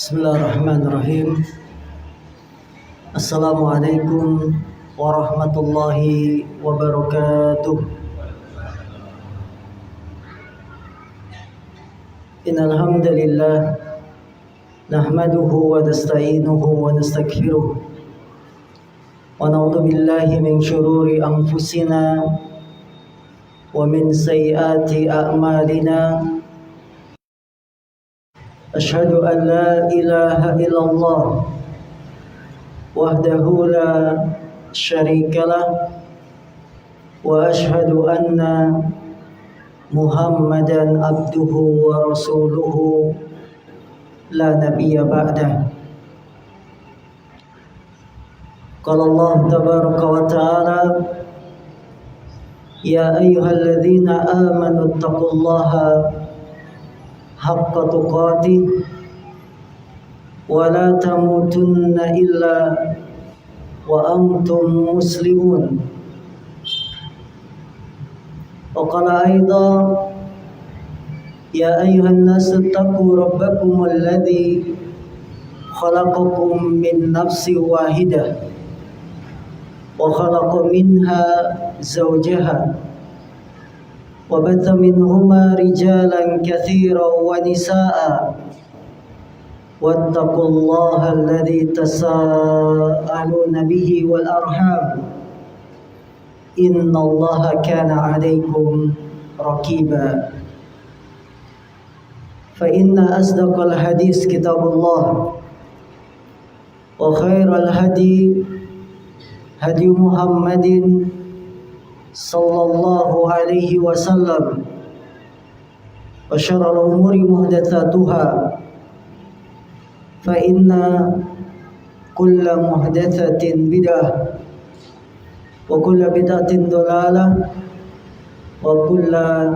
Bismillahirrahmanirrahim. Assalamualaikum warahmatullahi wabarakatuh. Innal hamdalillah nahmaduhu wa nasta'inuhu wa nastaghfiruh wa na'udzu billahi min shururi anfusina wa min sayyiati a'malina. Asyhadu an la ilaha illallah wahdahu la syarikalah wa asyhadu anna Muhammadan abduhu wa rasuluhu la nabiyya ba'dah. Qala Allah tabaraka wa ta'ala, ya ayyuhalladzina amanu taqullaha haqqa tuqatih wa la tamutunna illa wa antum muslimun. Wa qala aidan, ya ayyuhan nasu taqu rabbakum alladhi khalaqakum min nafsin wahidah wa khalaqa minha zawjaha وبث منهما رجالا كثيرا ونساء واتقوا الله الذي تساءلون به والأرحام إن الله كان عليكم رقيبا. فإن أصدق الحديث كتاب الله وخير الهدي هدي محمد sallallahu alaihi wasallam wa syarrul umuri muhdatsatuha fa inna kulla muhdatsatin bid'ah wa kulla bid'atin dhalalah wa kulla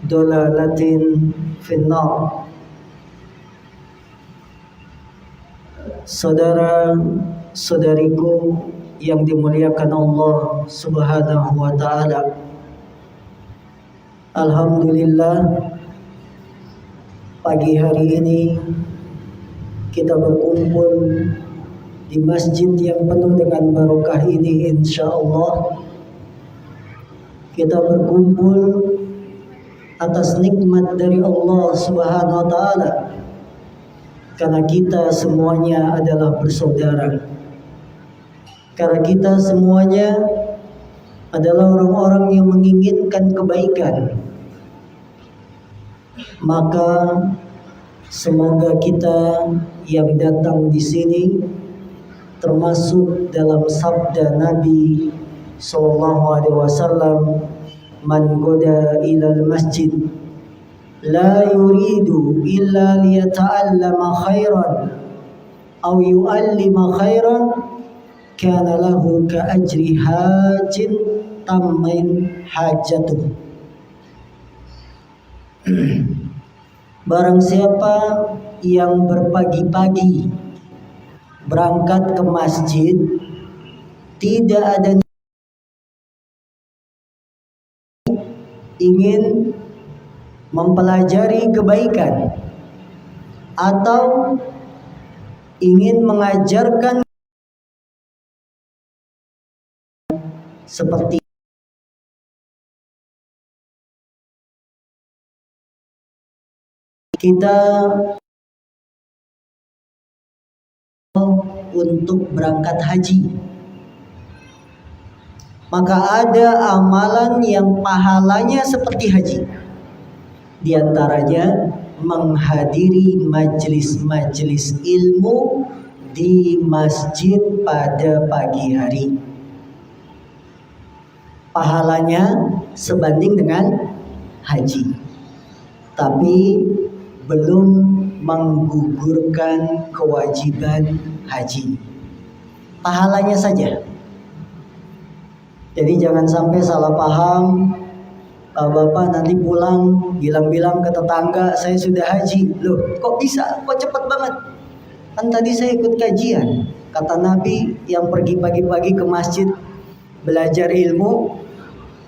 dhalalatin finnar. Saudara-saudariku yang dimuliakan Allah Subhanahu wa ta'ala, alhamdulillah pagi hari ini kita berkumpul di masjid yang penuh dengan barokah ini. Insyaallah kita berkumpul atas nikmat dari Allah Subhanahu wa ta'ala, karena kita semuanya adalah bersaudara. Karena kita semuanya adalah orang-orang yang menginginkan kebaikan, maka semoga kita yang datang di sini termasuk dalam sabda Nabi sallallahu alaihi wasallam, man goda ilal masjid la yuridu illa liyata'allama khairan aw yu'allima khairan kana lahu ka ajri hajin tammin hajatuh. Barang siapa yang berpagi-pagi berangkat ke masjid tidak ada ingin mempelajari kebaikan atau ingin mengajarkan seperti kita untuk berangkat haji, maka ada amalan yang pahalanya seperti haji. Di antaranya menghadiri majelis-majelis ilmu di masjid pada pagi hari. Pahalanya sebanding dengan haji, tapi belum menggugurkan kewajiban haji. Pahalanya saja. Jadi jangan sampai salah paham. Bapak nanti pulang bilang-bilang ke tetangga, saya sudah haji. Loh, kok bisa? Kok cepat banget? Kan tadi saya ikut kajian. Kata Nabi, yang pergi pagi-pagi ke masjid belajar ilmu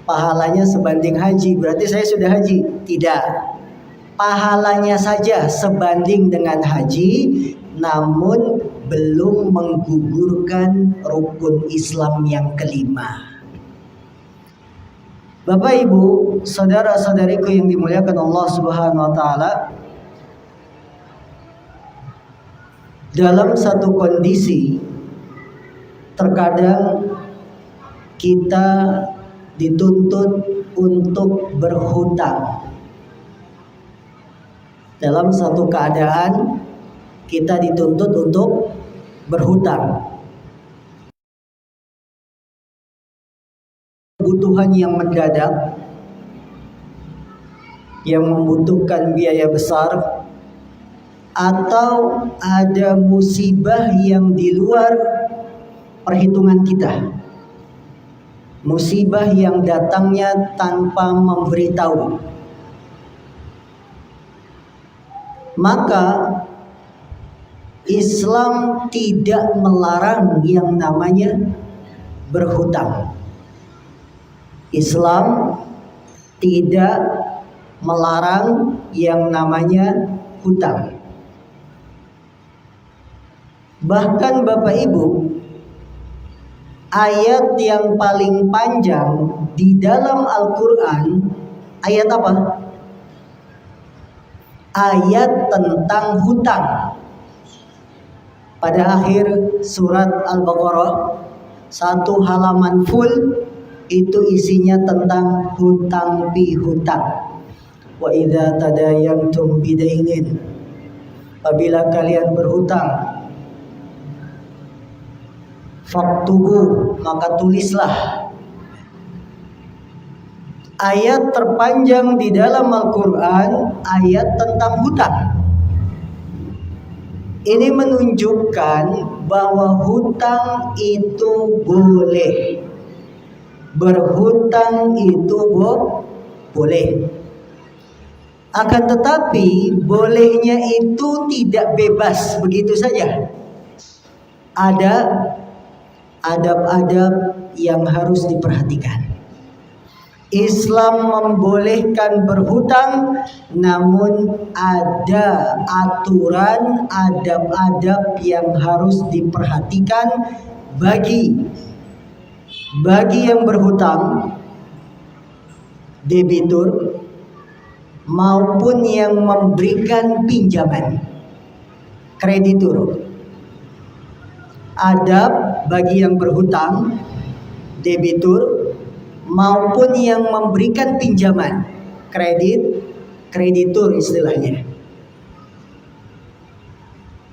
pahalanya sebanding haji. Berarti saya sudah haji? Tidak. pahalanya saja sebanding dengan haji, namun belum menggugurkan rukun Islam yang kelima. Bapak Ibu, saudara-saudariku yang dimuliakan Allah Subhanahu wa taala, dalam satu kondisi terkadang kita dituntut untuk berhutang. Dalam satu keadaan kita dituntut untuk berhutang. Kebutuhan yang mendadak, yang membutuhkan biaya besar, atau ada musibah yang di luar perhitungan kita, musibah yang datangnya tanpa memberitahu, maka Islam tidak melarang yang namanya berhutang. Islam tidak melarang yang namanya hutang. Bahkan Bapak Ibu, ayat yang paling panjang di dalam Al-Quran, ayat apa? Ayat tentang hutang. Pada akhir surat Al-Baqarah, satu halaman full itu isinya tentang hutang pihutang. Wa idza tadayantum bidainin, apabila kalian berhutang, faktubu, maka tulislah. Ayat terpanjang di dalam Al-Quran, ayat tentang hutang. Ini menunjukkan bahwa hutang itu boleh. Berhutang itu boleh. Akan tetapi bolehnya itu tidak bebas begitu saja. Ada adab-adab yang harus diperhatikan. Islam membolehkan berhutang, namun ada aturan, adab-adab yang harus diperhatikan bagi yang berhutang, debitur, maupun yang memberikan pinjaman, kreditur. Adab bagi yang berhutang, debitur, maupun yang memberikan pinjaman, kreditur istilahnya.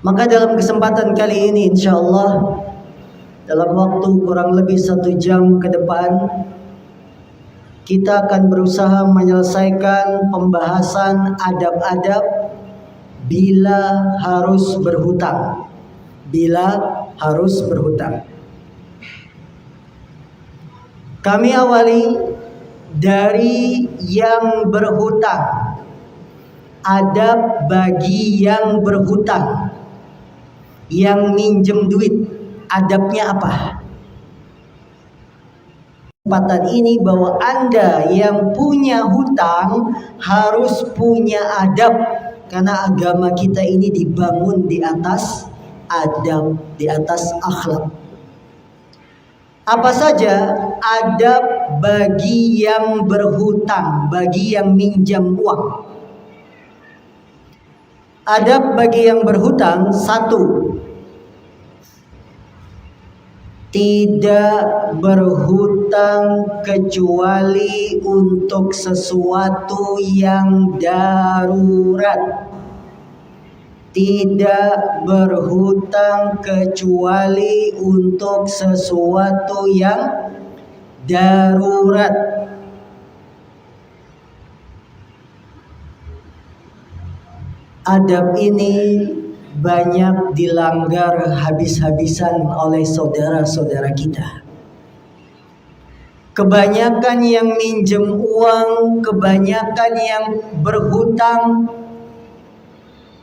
Maka dalam kesempatan kali ini, insya Allah dalam waktu kurang lebih 1 jam ke depan, kita akan berusaha menyelesaikan pembahasan adab-adab bila harus berhutang. Kami awali dari yang berhutang. Adab bagi yang berhutang, yang minjem duit, adabnya apa? Kesempatan ini bahwa Anda yang punya hutang harus punya adab, karena agama kita ini dibangun di atas adab, di atas akhlak. Apa saja adab bagi yang berhutang, bagi yang minjam uang? Adab bagi yang berhutang, 1, tidak berhutang kecuali untuk sesuatu yang darurat. Tidak berhutang kecuali untuk sesuatu yang darurat. Adab ini banyak dilanggar habis-habisan oleh saudara-saudara kita. Kebanyakan yang minjem uang, kebanyakan yang berhutang,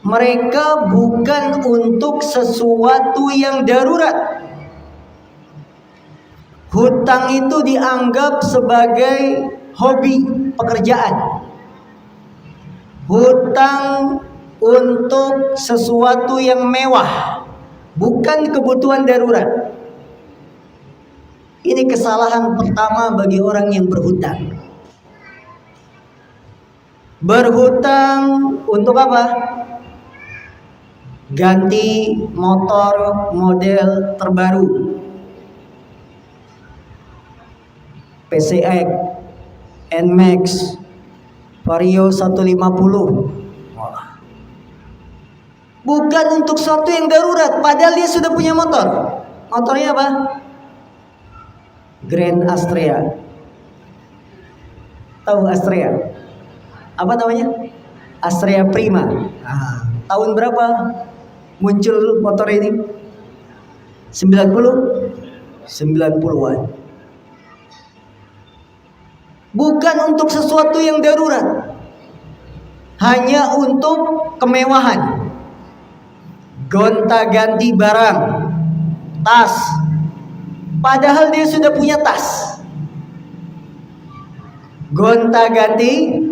mereka bukan untuk sesuatu yang darurat. Hutang itu dianggap sebagai hobi, pekerjaan. Hutang untuk sesuatu yang mewah, bukan kebutuhan darurat. Ini kesalahan pertama bagi orang yang berhutang. Berhutang untuk apa? Ganti motor model terbaru, PCX, NMAX, Vario 150. Bukan untuk sesuatu yang darurat, padahal dia sudah punya motor. Motornya apa? Grand Astrea. Tahu Astrea? Apa namanya? Astrea Prima. Tahun berapa muncul motor ini? 90-an. Bukan untuk sesuatu yang darurat, hanya untuk kemewahan. Gonta-ganti barang, tas, padahal dia sudah punya tas. Gonta-ganti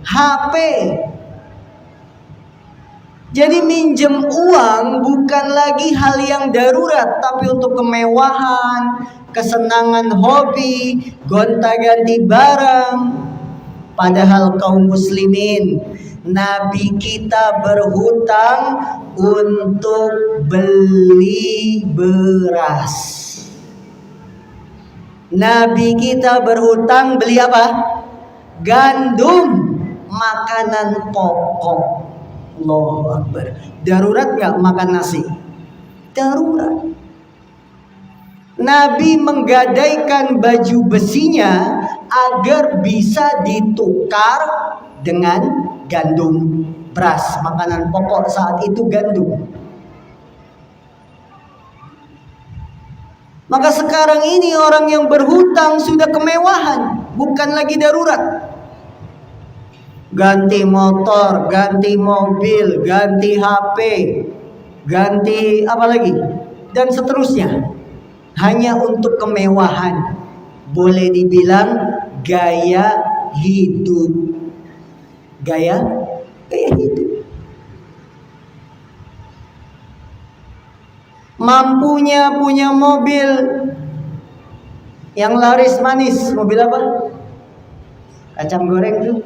HP. Jadi minjem uang bukan lagi hal yang darurat, tapi untuk kemewahan, kesenangan hobi, gonta-ganti barang. Padahal kaum muslimin, Nabi kita berhutang untuk beli beras. Nabi kita berhutang beli apa? Gandum, makanan pokok. Allahu Akbar. Darurat nggak makan nasi? Darurat. Nabi menggadaikan baju besinya agar bisa ditukar dengan gandum, beras, makanan pokok saat itu gandum. Maka sekarang ini orang yang berhutang sudah kemewahan, bukan lagi darurat. Ganti motor, ganti mobil, ganti HP, ganti apa lagi, dan seterusnya. Hanya untuk kemewahan. Boleh dibilang gaya hidup. Gaya hidup. Mampunya punya mobil yang laris manis. Mobil apa? Kacang goreng tuh,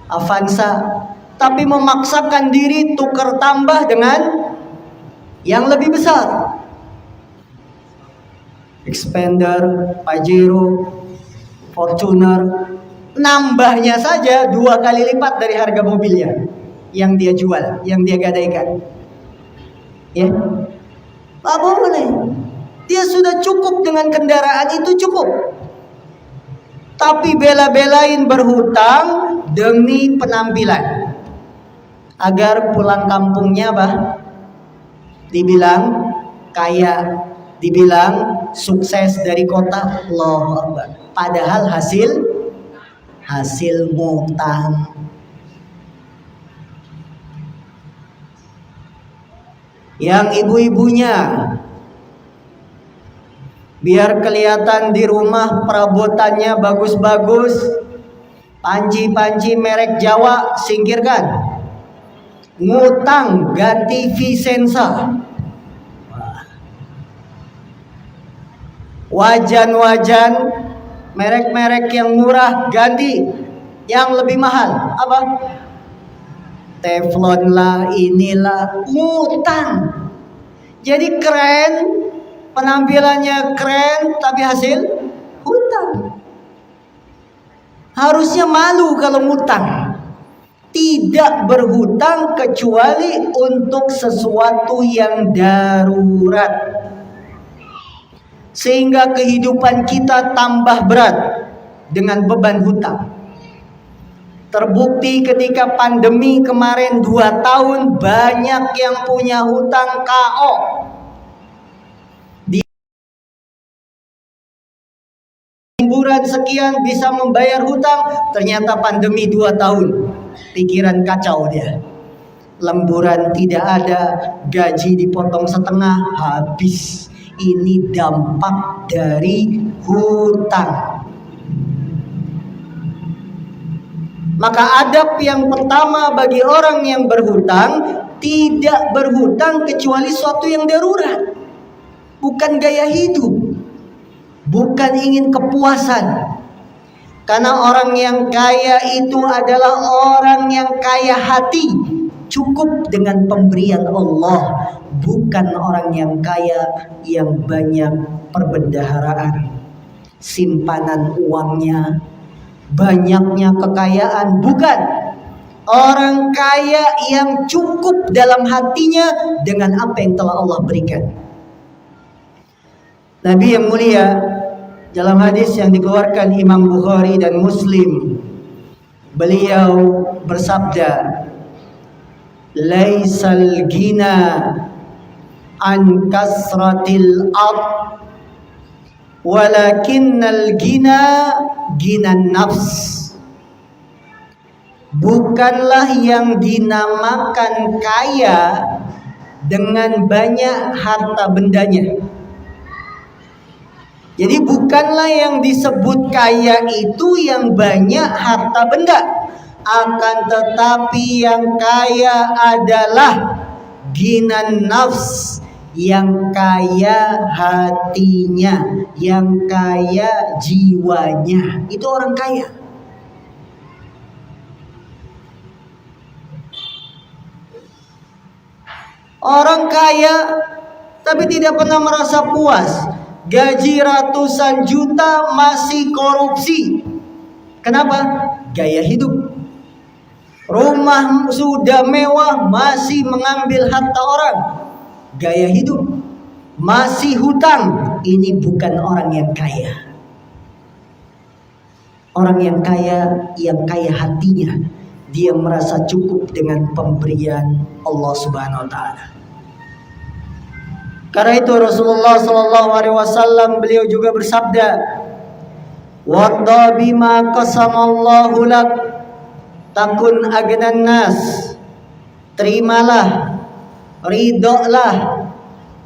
Avanza. Tapi memaksakan diri tukar tambah dengan yang lebih besar. Expander, Pajero, Fortuner. Nambahnya saja 2 kali lipat dari harga mobilnya yang dia jual, yang dia gadaikan. Ya, apa boleh? Dia sudah cukup dengan kendaraan itu, cukup. Tapi bela-belain berhutang demi penampilan, agar pulang kampungnya apa? Dibilang kaya, dibilang sukses dari kota. Allahu Akbar. Padahal hasil ngutang. Yang ibu-ibunya biar kelihatan di rumah perabotannya bagus-bagus, panci-panci merek Jawa singkirkan. Ngutang ganti Vicenza. Wajan-wajan merek-merek yang murah ganti yang lebih mahal. Apa? Teflon lah, inilah, ngutang. Jadi keren, penampilannya keren, tapi hasil hutang. Harusnya malu kalau ngutang. Tidak berhutang kecuali untuk sesuatu yang darurat. Sehingga kehidupan kita tambah berat dengan beban hutang. Terbukti ketika pandemi kemarin 2 tahun, banyak yang punya hutang KO. Di liburan sekian bisa membayar hutang, ternyata pandemi 2 tahun. Pikiran kacau dia. Lemburan tidak ada, gaji dipotong setengah, habis. Ini dampak dari hutang. Maka adab yang pertama bagi orang yang berhutang, tidak berhutang kecuali suatu yang darurat. Bukan gaya hidup, bukan ingin kepuasan. Karena orang yang kaya itu adalah orang yang kaya hati, cukup dengan pemberian Allah, bukan orang yang kaya yang banyak perbendaharaan, simpanan uangnya, banyaknya kekayaan. Bukan. Orang kaya yang cukup dalam hatinya dengan apa yang telah Allah berikan. Nabi yang mulia dalam hadis yang dikeluarkan Imam Bukhari dan Muslim, beliau bersabda, "Laisal ghina an kasratil ard, walakinnal ghina ghinan nafs." Bukanlah yang dinamakan kaya dengan banyak harta bendanya. Jadi bukanlah yang disebut kaya itu yang banyak harta benda, akan tetapi yang kaya adalah ghinan nafs, yang kaya hatinya, yang kaya jiwanya. Itu orang kaya. Orang kaya tapi tidak pernah merasa puas. Gaji ratusan juta masih korupsi. Kenapa? Gaya hidup. Rumah sudah mewah masih mengambil harta orang. Gaya hidup. Masih hutang. Ini bukan orang yang kaya. Orang yang kaya hatinya. Dia merasa cukup dengan pemberian Allah Subhanahu wa taala. Karena itu Rasulullah sallallahu alaihi wasallam beliau juga bersabda, "Wadda bima qasamallahu lak takun agnan nas." Terimalah, ridholah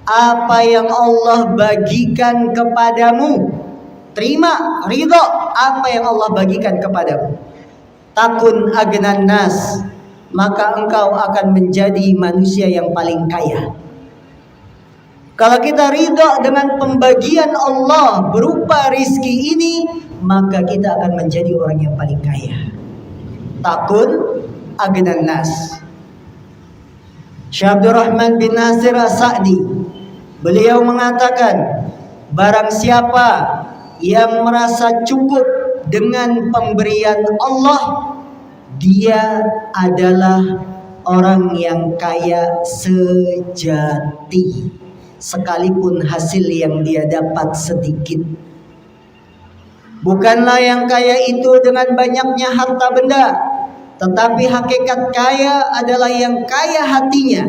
apa yang Allah bagikan kepadamu. Terima, ridho apa yang Allah bagikan kepadamu. Takun agnan nas, maka engkau akan menjadi manusia yang paling kaya. Kalau kita ridho dengan pembagian Allah berupa rizki ini, maka kita akan menjadi orang yang paling kaya. Takun agnan nas. Syekh Abdurrahman bin Nasir As-Sa'di, beliau mengatakan, barang siapa yang merasa cukup dengan pemberian Allah, dia adalah orang yang kaya sejati, sekalipun hasil yang dia dapat sedikit. Bukanlah yang kaya itu dengan banyaknya harta benda, tetapi hakikat kaya adalah yang kaya hatinya,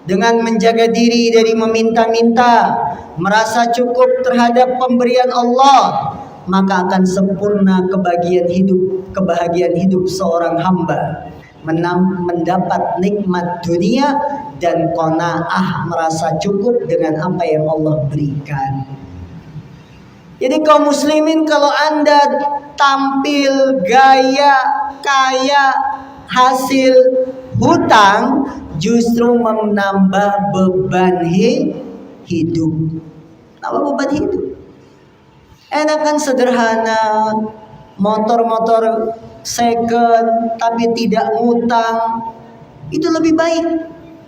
dengan menjaga diri dari meminta-minta, merasa cukup terhadap pemberian Allah, maka akan sempurna kebahagiaan hidup seorang hamba, mendapat nikmat dunia dan qanaah, merasa cukup dengan apa yang Allah berikan. Jadi kaum muslimin, kalau Anda tampil gaya kaya hasil hutang, justru menambah beban hidup. Nambah beban hidup. Enakan sederhana, motor-motor second tapi tidak ngutang, itu lebih baik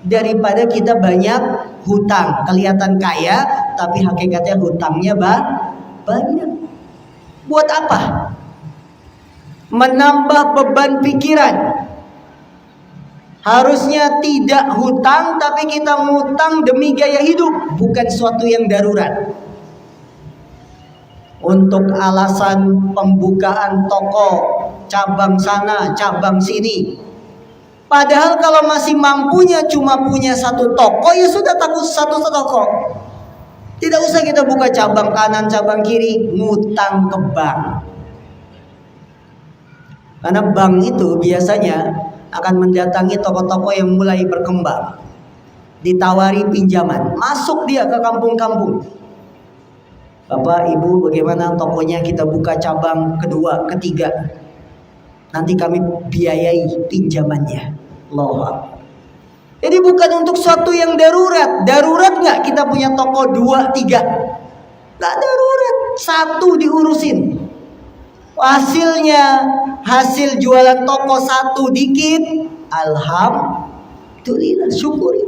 daripada kita banyak hutang, kelihatan kaya tapi hakikatnya hutangnya banyak. Buat apa? Menambah beban pikiran. Harusnya tidak hutang, tapi kita ngutang demi gaya hidup, bukan suatu yang darurat. Untuk alasan pembukaan toko, cabang sana, cabang sini. Padahal kalau masih mampunya cuma punya satu toko, ya sudah takut satu toko. Tidak usah kita buka cabang kanan, cabang kiri, ngutang ke bank. Karena bank itu biasanya akan mendatangi toko-toko yang mulai berkembang, ditawari pinjaman, masuk dia ke kampung-kampung. Bapak, Ibu, bagaimana tokonya kita buka cabang kedua, ketiga? nanti kami biayai pinjamannya. Allahu Akbar. Jadi bukan untuk suatu yang darurat. Darurat nggak kita punya toko 2, 3? Nggak darurat. 1 diurusin. Hasil jualan toko 1 dikit, alhamdulillah, syukuri.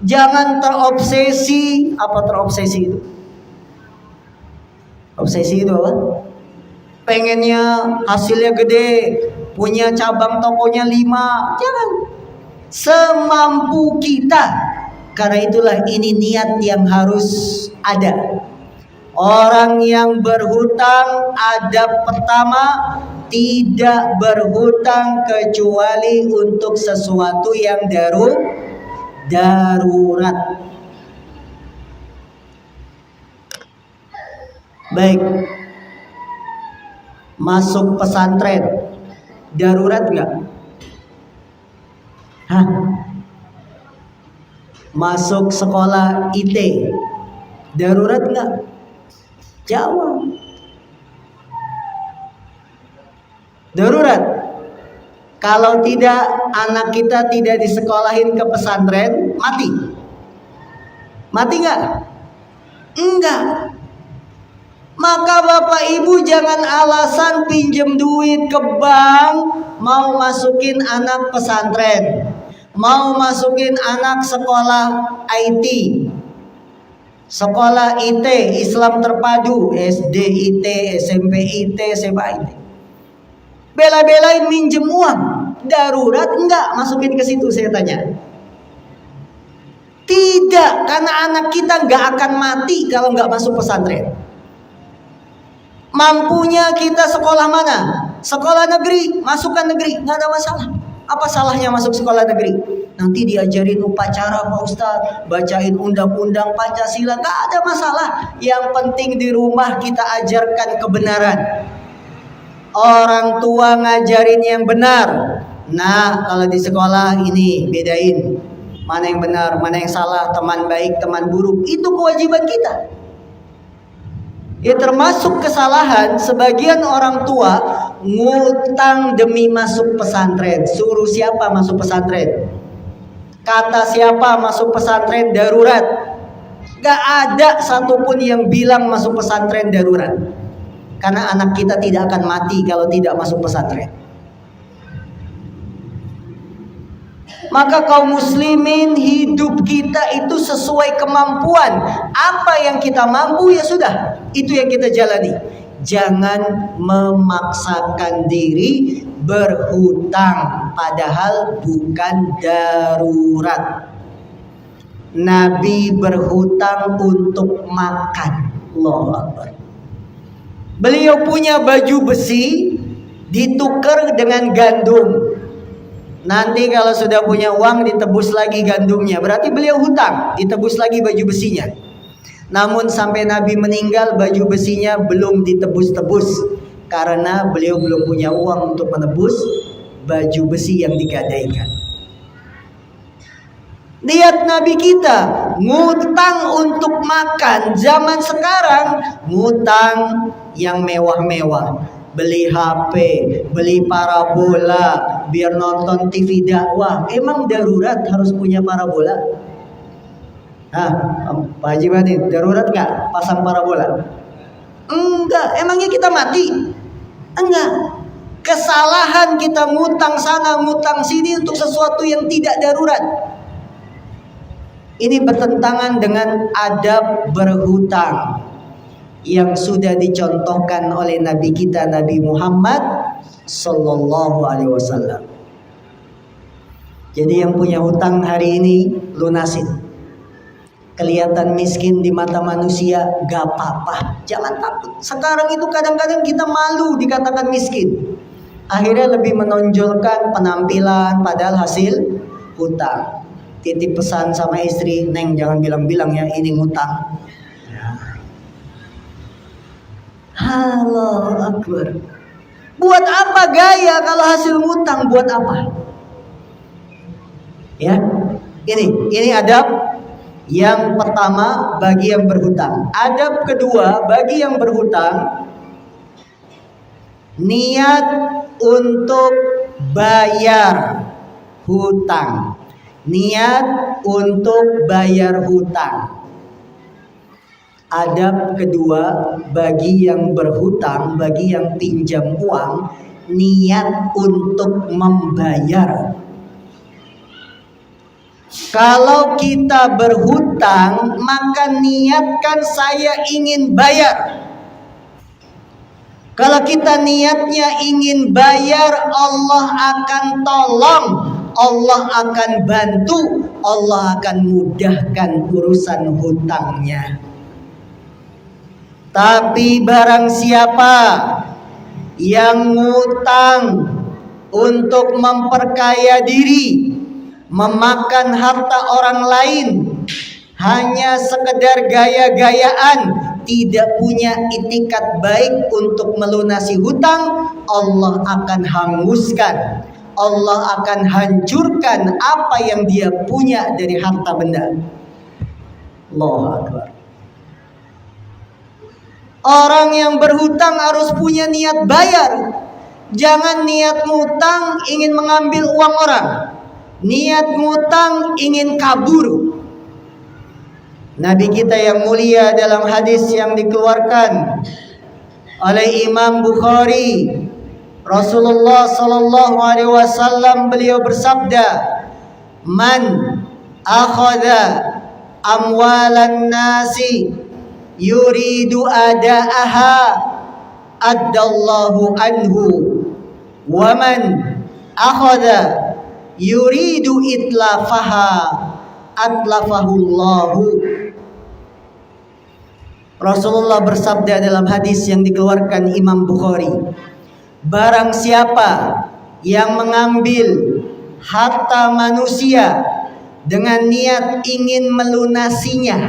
Jangan terobsesi. Apa terobsesi itu? Obsesi itu apa? Pengennya hasilnya gede, punya cabang tokonya 5. Jangan. Semampu kita. Karena itulah ini niat yang harus ada. Orang yang berhutang, adab pertama, tidak berhutang kecuali untuk sesuatu yang darurat. Baik. Masuk pesantren darurat nggak? Masuk sekolah IT darurat nggak? Jawab. Darurat. Kalau tidak, anak kita tidak disekolahin ke pesantren, mati. Mati nggak? Enggak. Maka Bapak Ibu jangan alasan pinjem duit ke bank mau masukin anak pesantren, mau masukin anak sekolah IT, sekolah IT, Islam terpadu, SD IT, SMP IT, SMA IT. Bela-belain minjem uang, darurat enggak masukin ke situ, saya tanya. Tidak, karena anak kita enggak akan mati kalau enggak masuk pesantren. Mampunya kita sekolah mana? Sekolah negeri, masukkan negeri, enggak ada masalah. Apa salahnya masuk sekolah negeri? Nanti diajarin upacara Pak Ustadz, bacain undang-undang Pancasila, gak ada masalah. Yang penting di rumah kita ajarkan kebenaran. Orang tua ngajarin yang benar. Nah, kalau di sekolah ini bedain mana yang benar, mana yang salah, teman baik, teman buruk. Itu kewajiban kita. Ya, termasuk kesalahan sebagian orang tua ngutang demi masuk pesantren. Suruh siapa masuk pesantren? Kata siapa masuk pesantren darurat? Gak ada satupun yang bilang masuk pesantren darurat. Karena anak kita tidak akan mati kalau tidak masuk pesantren. Maka kaum muslimin, hidup kita itu sesuai kemampuan. Apa yang kita mampu ya sudah, itu yang kita jalani. Jangan memaksakan diri berhutang padahal bukan darurat. Nabi berhutang untuk makan. Allahu Akbar. Beliau punya baju besi ditukar dengan gandum. Nanti kalau sudah punya uang ditebus lagi gandumnya. Berarti beliau hutang, ditebus lagi baju besinya. Namun sampai Nabi meninggal baju besinya belum ditebus-tebus. Karena beliau belum punya uang untuk menebus baju besi yang digadaikan. Lihat Nabi kita ngutang untuk makan. Zaman sekarang ngutang yang mewah-mewah. Beli HP, beli parabola, biar nonton TV dakwah. Emang darurat harus punya parabola? Pak Haji Madi, darurat nggak pasang parabola? Enggak, emangnya kita mati? Enggak. Kesalahan kita ngutang sana, ngutang sini untuk sesuatu yang tidak darurat. Ini bertentangan dengan adab berhutang yang sudah dicontohkan oleh Nabi kita Nabi Muhammad Sallallahu Alaihi Wasallam. Jadi yang punya hutang hari ini lunasin. Kelihatan miskin di mata manusia, gak apa-apa, jangan takut. Sekarang itu kadang-kadang kita malu dikatakan miskin. Akhirnya lebih menonjolkan penampilan padahal hasil hutang. Titip pesan sama istri, Neng jangan bilang-bilang ya ini ngutang. Allahu Akbar. Buat apa gaya kalau hasil ngutang? Buat apa? Ya, ini adab yang pertama bagi yang berhutang. Adab kedua bagi yang berhutang, niat untuk bayar hutang. Niat untuk bayar hutang. Adab kedua bagi yang berhutang, bagi yang pinjam uang, niat untuk membayar. Kalau kita berhutang, maka niatkan saya ingin bayar. Kalau kita niatnya ingin bayar, Allah akan tolong, Allah akan bantu, Allah akan mudahkan urusan hutangnya. Tapi barang siapa yang ngutang untuk memperkaya diri, memakan harta orang lain, hanya sekedar gaya-gayaan, tidak punya itikat baik untuk melunasi hutang, Allah akan hanguskan, Allah akan hancurkan apa yang dia punya dari harta benda. Allahu Akbar. Orang yang berhutang harus punya niat bayar. Jangan niat ngutang ingin mengambil uang orang, niat ngutang ingin kabur. Nabi kita yang mulia dalam hadis yang dikeluarkan oleh Imam Bukhari, Rasulullah sallallahu alaihi wasallam beliau bersabda, "Man akhadha amwalan nasi yuridu ada'aha addallahu anhu, wa man akhadha yuridu itlafaha atlafahullahu." Rasulullah bersabda dalam hadis yang dikeluarkan Imam Bukhari, barang siapa yang mengambil harta manusia dengan niat ingin melunasinya,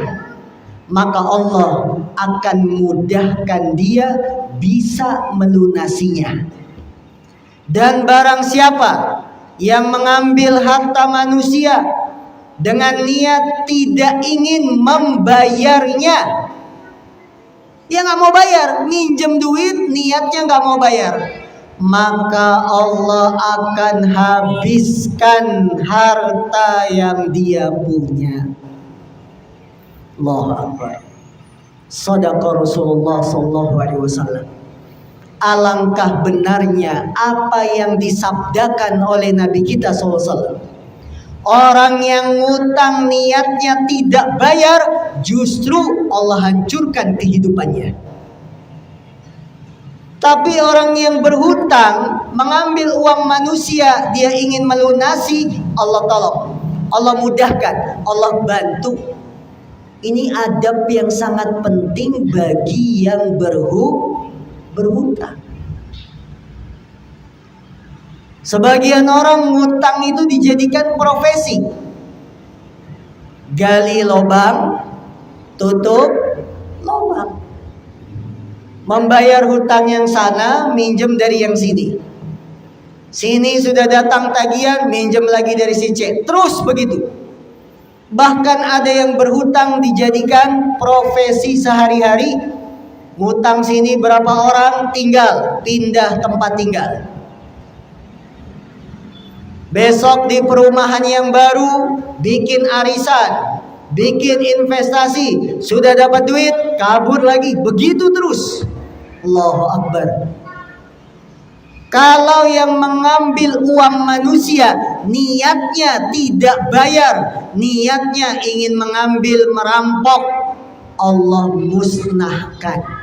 maka Allah akan mudahkan dia bisa melunasinya. Dan barang siapa yang mengambil harta manusia dengan niat tidak ingin membayarnya, dia nggak mau bayar, minjem duit niatnya nggak mau bayar, maka Allah akan habiskan harta yang dia punya. Allahu Akbar. Shadaqa Rasulullah sallallahu alaihi wasallam. Alangkah benarnya apa yang disabdakan oleh Nabi kita sallallahu alaihi wasallam. Orang yang ngutang niatnya tidak bayar, justru Allah hancurkan kehidupannya. Tapi orang yang berhutang, mengambil uang manusia, dia ingin melunasi, Allah tolong, Allah mudahkan, Allah bantu. Ini adab yang sangat penting bagi yang berhutang. Sebagian orang ngutang itu dijadikan profesi. Gali lubang, tutup lubang. Membayar hutang yang sana, minjem dari yang sini. Sini sudah datang tagihan, minjem lagi dari si C. Terus begitu. Bahkan ada yang berhutang dijadikan profesi sehari-hari. Ngutang sini berapa orang, tinggal, pindah tempat tinggal. Besok di perumahan yang baru bikin arisan, bikin investasi, sudah dapat duit, kabur lagi, begitu terus. Allahu Akbar. Kalau yang mengambil uang manusia niatnya tidak bayar, niatnya ingin mengambil, merampok, Allah musnahkan.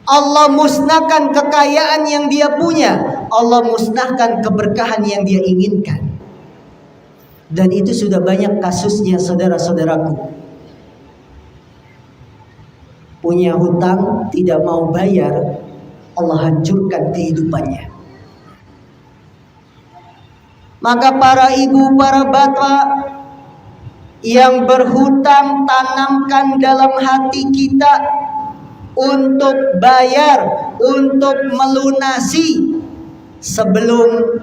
Allah musnahkan kekayaan yang dia punya, Allah musnahkan keberkahan yang dia inginkan. Dan itu sudah banyak kasusnya, saudara-saudaraku. Punya hutang, tidak mau bayar, Allah hancurkan kehidupannya. Maka para ibu, para bapak yang berhutang, tanamkan dalam hati kita untuk bayar, untuk melunasi sebelum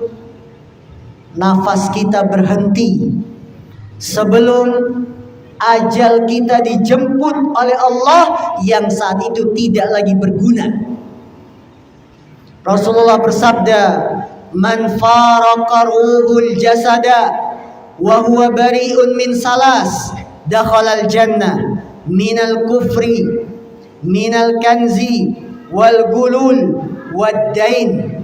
nafas kita berhenti, sebelum ajal kita dijemput oleh Allah yang saat itu tidak lagi berguna. Rasulullah bersabda, "Man faraqa ruhul jasada wa huwa bari'un min salas, dakhalal jannah minal kufri, minal kanzi, wal gulul, wad dain."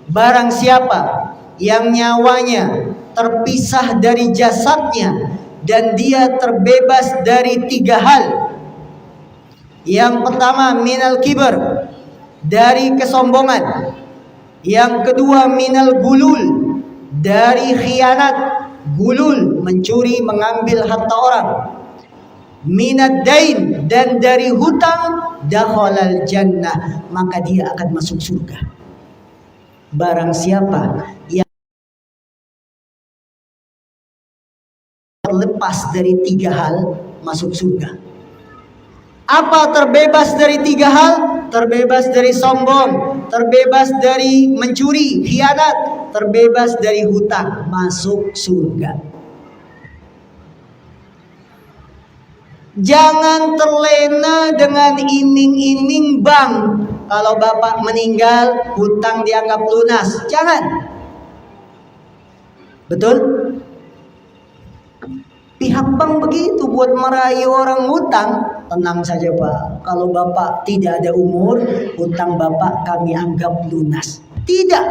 Barang siapa yang nyawanya terpisah dari jasadnya dan dia terbebas dari 3 hal. Yang pertama, minal kibar, dari kesombongan. Yang kedua, minal gulul, dari khianat. Gulul, mencuri, mengambil harta orang. Minad dain, dan dari hutang. Dakhalal jannah, maka dia akan masuk surga. Barang siapa yang terlepas dari 3 hal, masuk surga. Apa terbebas dari 3 hal? Terbebas dari sombong, terbebas dari mencuri, khianat, terbebas dari hutang, masuk surga. Jangan terlena dengan iming-iming bank. Kalau bapak meninggal, hutang dianggap lunas. Jangan. Betul? Pihak bank begitu buat merayu orang hutang. Tenang saja Pak, kalau Bapak tidak ada umur, hutang Bapak kami anggap lunas. Tidak,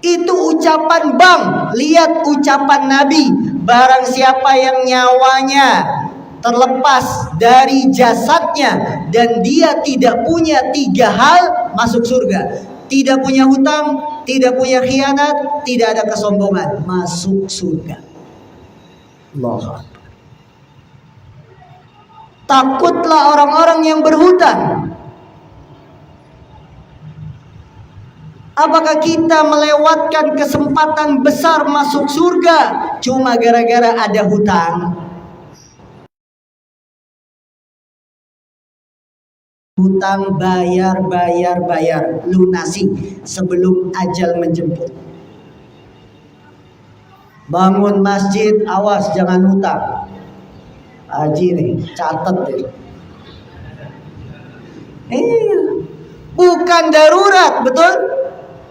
itu ucapan bank. Lihat ucapan Nabi, barang siapa yang nyawanya terlepas dari jasadnya dan dia tidak punya 3 hal, masuk surga. Tidak punya hutang, tidak punya khianat, tidak ada kesombongan, masuk surga. Allah. Takutlah orang-orang yang berhutang. Apakah kita melewatkan kesempatan besar masuk surga cuma gara-gara ada hutang? Hutang bayar, lunasi sebelum ajal menjemput. Bangun masjid, awas jangan hutang. Haji nih, catat deh. Bukan darurat, betul?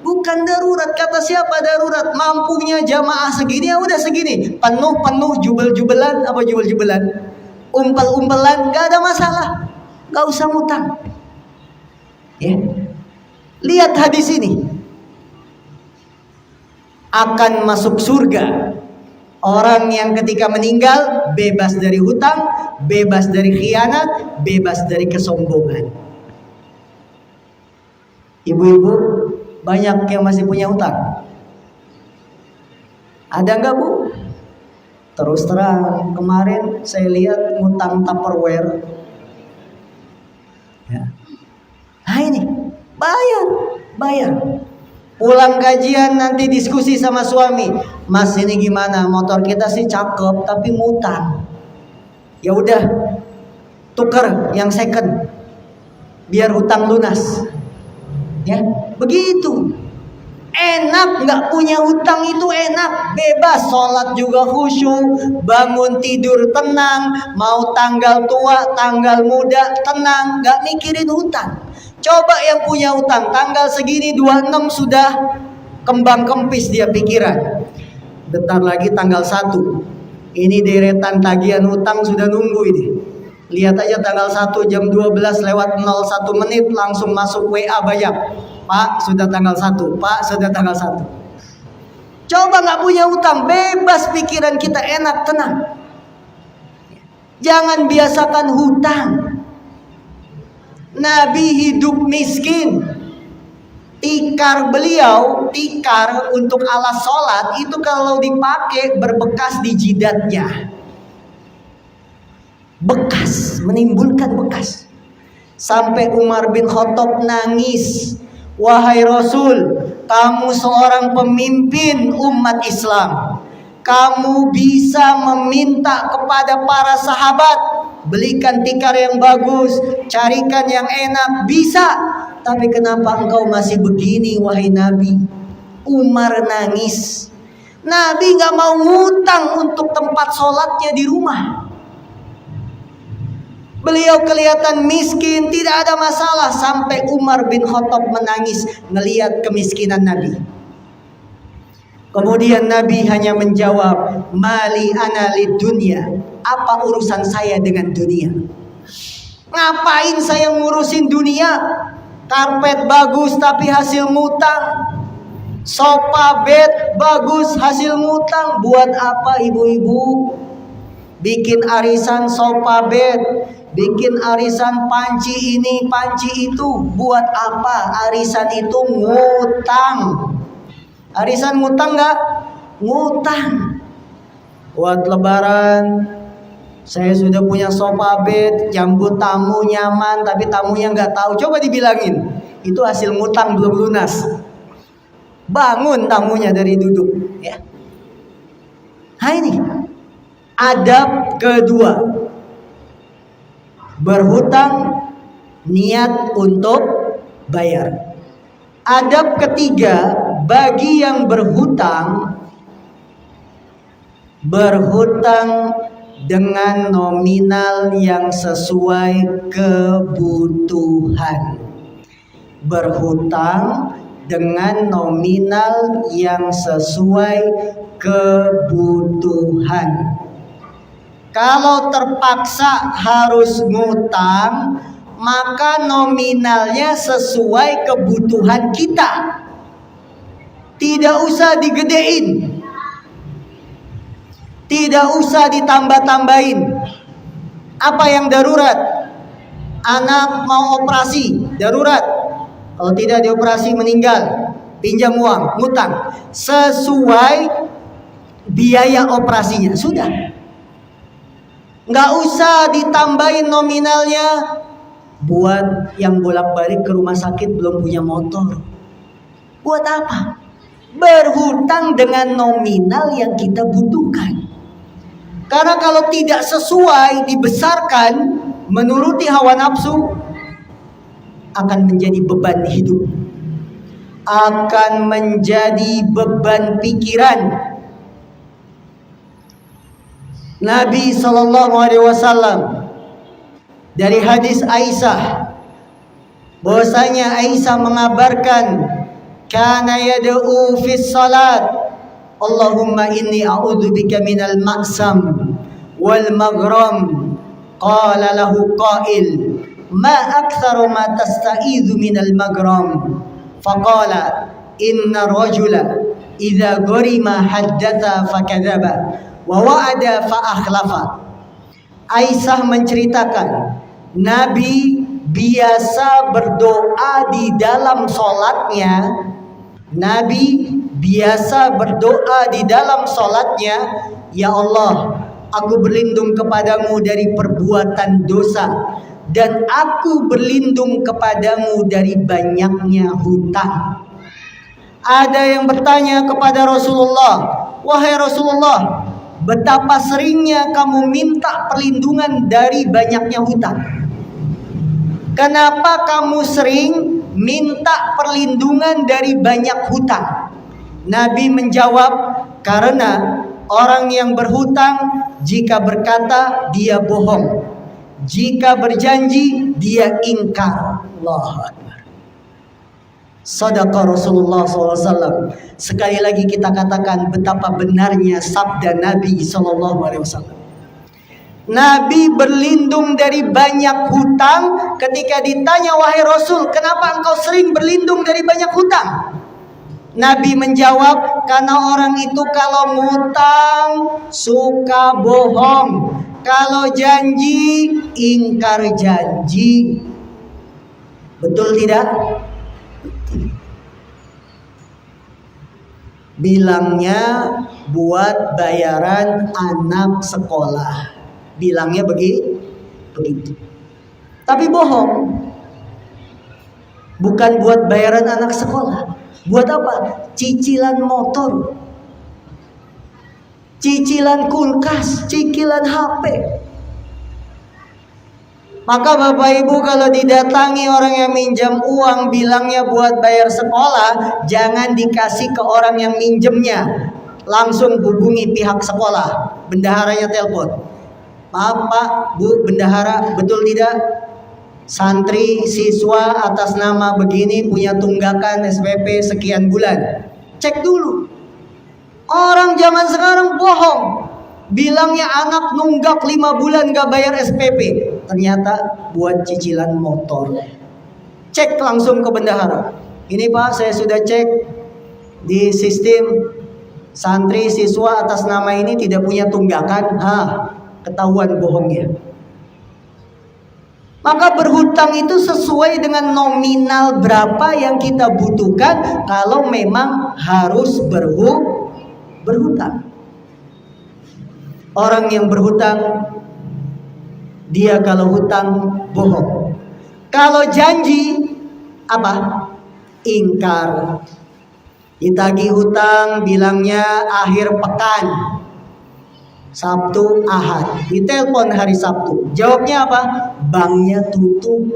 Bukan darurat. Kata siapa darurat? Mampunya jamaah segini, ya udah segini. Penuh, jubel-jubelan, apa jubel-jubelan? Umpel-umpelan, gak ada masalah. Gak usah ngutang. Ya. Lihat hadis ini. Akan masuk surga orang yang ketika meninggal bebas dari hutang, bebas dari khianat, bebas dari kesombongan. Ibu-ibu, banyak yang masih punya hutang. Ada enggak Bu? Terus terang, kemarin saya lihat ngutang Tupperware. Ya. Nah ini, bayar. Pulang kajian nanti diskusi sama suami, "Mas ini gimana? Motor kita sih cakep tapi ngutang." Ya udah, tuker yang second biar hutang lunas. Ya, begitu. Enak, nggak punya hutang itu enak, bebas, sholat juga khusyuk, bangun tidur tenang, mau tanggal tua, tanggal muda tenang, nggak mikirin hutang. Coba yang punya hutang, tanggal segini 26 sudah kembang kempis dia pikiran. Bentar lagi tanggal 1. Ini deretan tagihan hutang sudah nunggu ini. Lihat aja tanggal 1 jam 12 lewat 01 menit langsung masuk WA bayar. "Pak, sudah tanggal 1. Pak, sudah tanggal 1. Coba nggak punya hutang, bebas pikiran kita enak, tenang. Jangan biasakan hutang. Nabi hidup miskin. Tikar beliau, tikar untuk alas sholat itu kalau dipakai berbekas di jidatnya. Bekas, menimbulkan bekas. Sampai Umar bin Khattab nangis. "Wahai Rasul, kamu seorang pemimpin umat Islam. Kamu bisa meminta kepada para sahabat, belikan tikar yang bagus, carikan yang enak, bisa. Tapi kenapa engkau masih begini wahai Nabi?" Umar nangis. Nabi gak mau ngutang untuk tempat sholatnya di rumah. Beliau kelihatan miskin, tidak ada masalah, sampai Umar bin Khattab menangis melihat kemiskinan Nabi. Kemudian Nabi hanya menjawab, "Mali ana lid dunya." Apa urusan saya dengan dunia? Ngapain saya ngurusin dunia? Karpet bagus tapi hasil ngutang. Sofa bed bagus hasil ngutang. Buat apa ibu-ibu bikin arisan sofa bed, bikin arisan panci ini, panci itu? Buat apa? Arisan itu ngutang. Arisan ngutang nggak? Ngutang. Buat lebaran saya sudah punya sofa bed, jambut tamu nyaman, tapi tamunya nggak tahu. Coba dibilangin, itu hasil ngutang belum lunas. Bangun tamunya dari duduk, ya. Nah ini adab kedua, berhutang niat untuk bayar. Adab ketiga, bagi yang berhutang dengan nominal yang sesuai kebutuhan. Berhutang dengan nominal yang sesuai kebutuhan. Kalau terpaksa harus ngutang, maka nominalnya sesuai kebutuhan kita. Tidak usah digedein, tidak usah ditambah-tambahin. Apa yang darurat? Anak mau operasi, darurat. Kalau tidak dioperasi meninggal, pinjam uang, ngutang sesuai biaya operasinya, sudah. Nggak usah ditambahin nominalnya. Buat yang bolak-balik ke rumah sakit belum punya motor, buat apa? Berhutang dengan nominal yang kita butuhkan. Karena kalau tidak sesuai, dibesarkan menuruti hawa nafsu, akan menjadi beban hidup, akan menjadi beban pikiran. Nabi SAW dari hadis Aisyah, bahwasanya Aisyah mengabarkan, kana yad'u fis salat, Allahumma inni a'udzubika minal ma'sam wal maghram. Qala lahu qail, ma aktsaru ma tasta'idzu minal maghram. Faqala inna rajula idza gharima haddatha fakadzaba wa wa'ada fa akhlafa. Aisyah menceritakan, Nabi biasa berdoa di dalam sholatnya. Nabi biasa berdoa di dalam sholatnya, ya Allah, aku berlindung kepadamu dari perbuatan dosa, dan aku berlindung kepadamu dari banyaknya hutang. Ada yang bertanya kepada Rasulullah, wahai Rasulullah, betapa seringnya kamu minta perlindungan dari banyaknya hutang. Kenapa kamu sering minta perlindungan dari banyak hutang? Nabi menjawab, karena orang yang berhutang, jika berkata dia bohong, jika berjanji dia ingkar. Allahu Akbar. Shadaqa Rasulullah SAW. Sekali lagi kita katakan betapa benarnya sabda Nabi SAW. Nabi berlindung dari banyak hutang. Ketika ditanya, wahai Rasul, kenapa engkau sering berlindung dari banyak hutang? Nabi menjawab, karena orang itu kalau ngutang suka bohong, kalau janji ingkar janji. Betul tidak? Bilangnya buat bayaran anak sekolah, bilangnya begitu. Tapi bohong. Bukan buat bayaran anak sekolah. Buat apa? Cicilan motor, cicilan kulkas, cicilan HP. Maka Bapak Ibu kalau didatangi orang yang minjam uang, bilangnya buat bayar sekolah, jangan dikasih ke orang yang minjemnya. Langsung hubungi pihak sekolah, bendaharanya telepon. Maaf Pak, Bu, bendahara, betul tidak? Santri, siswa atas nama begini punya tunggakan SPP sekian bulan. Cek dulu. Orang zaman sekarang bohong. Bilangnya anak nunggak 5 bulan gak bayar SPP. Ternyata buat cicilan motor. Cek langsung ke bendahara. Ini Pak, saya sudah cek di sistem santri siswa atas nama ini tidak punya tunggakan. Ketahuan bohongnya. Maka berhutang itu sesuai dengan nominal berapa yang kita butuhkan kalau memang harus berhutang. Orang yang berhutang, dia kalau hutang bohong. Kalau janji apa? Ingkar. Ditagih hutang bilangnya akhir pekan, Sabtu, Ahad. Ditelepon hari Sabtu, jawabnya apa? Banknya tutup.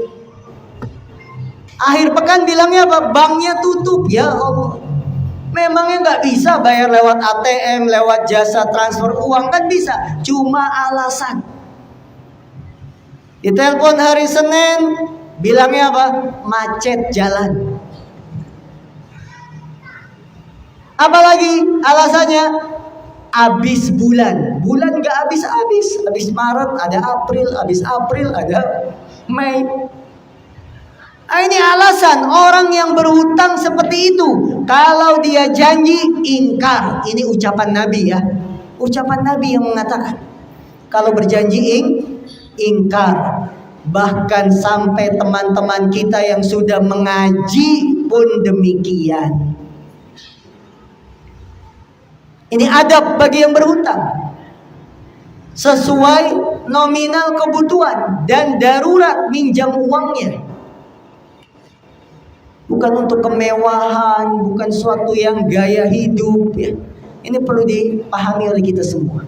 Akhir pekan bilangnya apa? Banknya tutup. Ya Allah, memangnya nggak bisa bayar lewat ATM, lewat jasa transfer uang? Kan bisa, cuma alasan. Ditelepon hari Senin, bilangnya apa? Macet jalan. Apalagi alasannya? Habis bulan nggak habis. Habis Maret ada April, habis April ada Mei. Ini alasan orang yang berhutang seperti itu. Kalau dia janji, ingkar. Ini ucapan Nabi ya. Ucapan Nabi yang mengatakan kalau berjanji ingkar. Bahkan sampai teman-teman kita yang sudah mengaji pun demikian. Ini adab bagi yang berhutang. Sesuai nominal kebutuhan dan darurat minjam uangnya. Bukan untuk kemewahan, bukan suatu yang gaya hidup ya. Ini perlu dipahami oleh kita semua.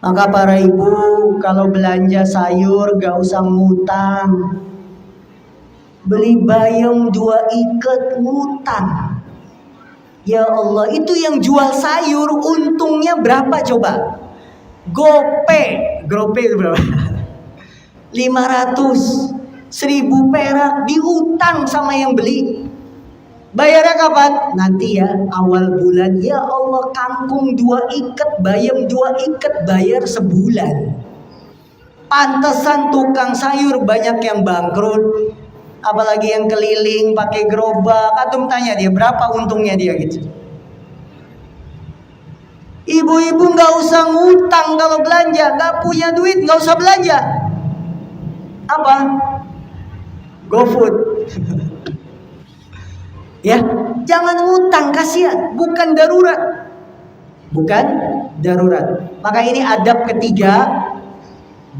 Maka para ibu kalau belanja sayur gak usah ngutang. Beli bayam 2 ikat ngutang. Ya Allah, itu yang jual sayur untungnya berapa coba? Gope itu berapa? 500, 1000 perak diutang sama yang beli. Bayarnya kapan? Nanti ya, awal bulan. Ya Allah, kangkung 2 ikat, bayam 2 ikat, bayar sebulan. Pantesan tukang sayur banyak yang bangkrut. Apalagi yang keliling pakai gerobak. Antum tanya dia berapa untungnya dia gitu. Ibu-ibu gak usah ngutang kalau belanja. Gak punya duit gak usah belanja. Apa? GoFood. Ya, jangan ngutang, kasihan. Bukan darurat. Maka ini adab ketiga,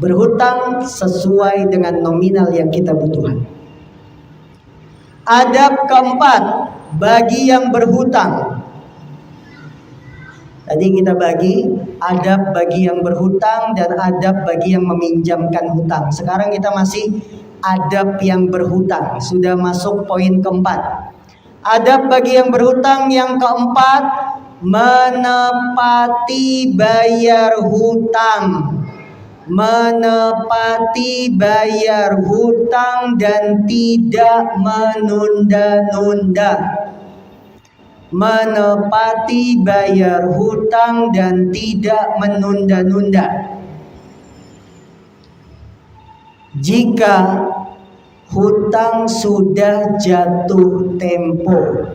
berhutang sesuai dengan nominal yang kita butuhkan. Adab keempat bagi yang berhutang. Tadi kita bagi adab bagi yang berhutang dan adab bagi yang meminjamkan hutang. Sekarang kita masih adab yang berhutang. Sudah masuk poin keempat. Adab bagi yang berhutang yang keempat, menepati bayar hutang. Menepati bayar hutang dan tidak menunda-nunda. Menepati bayar hutang dan tidak menunda-nunda. Jika hutang sudah jatuh tempo,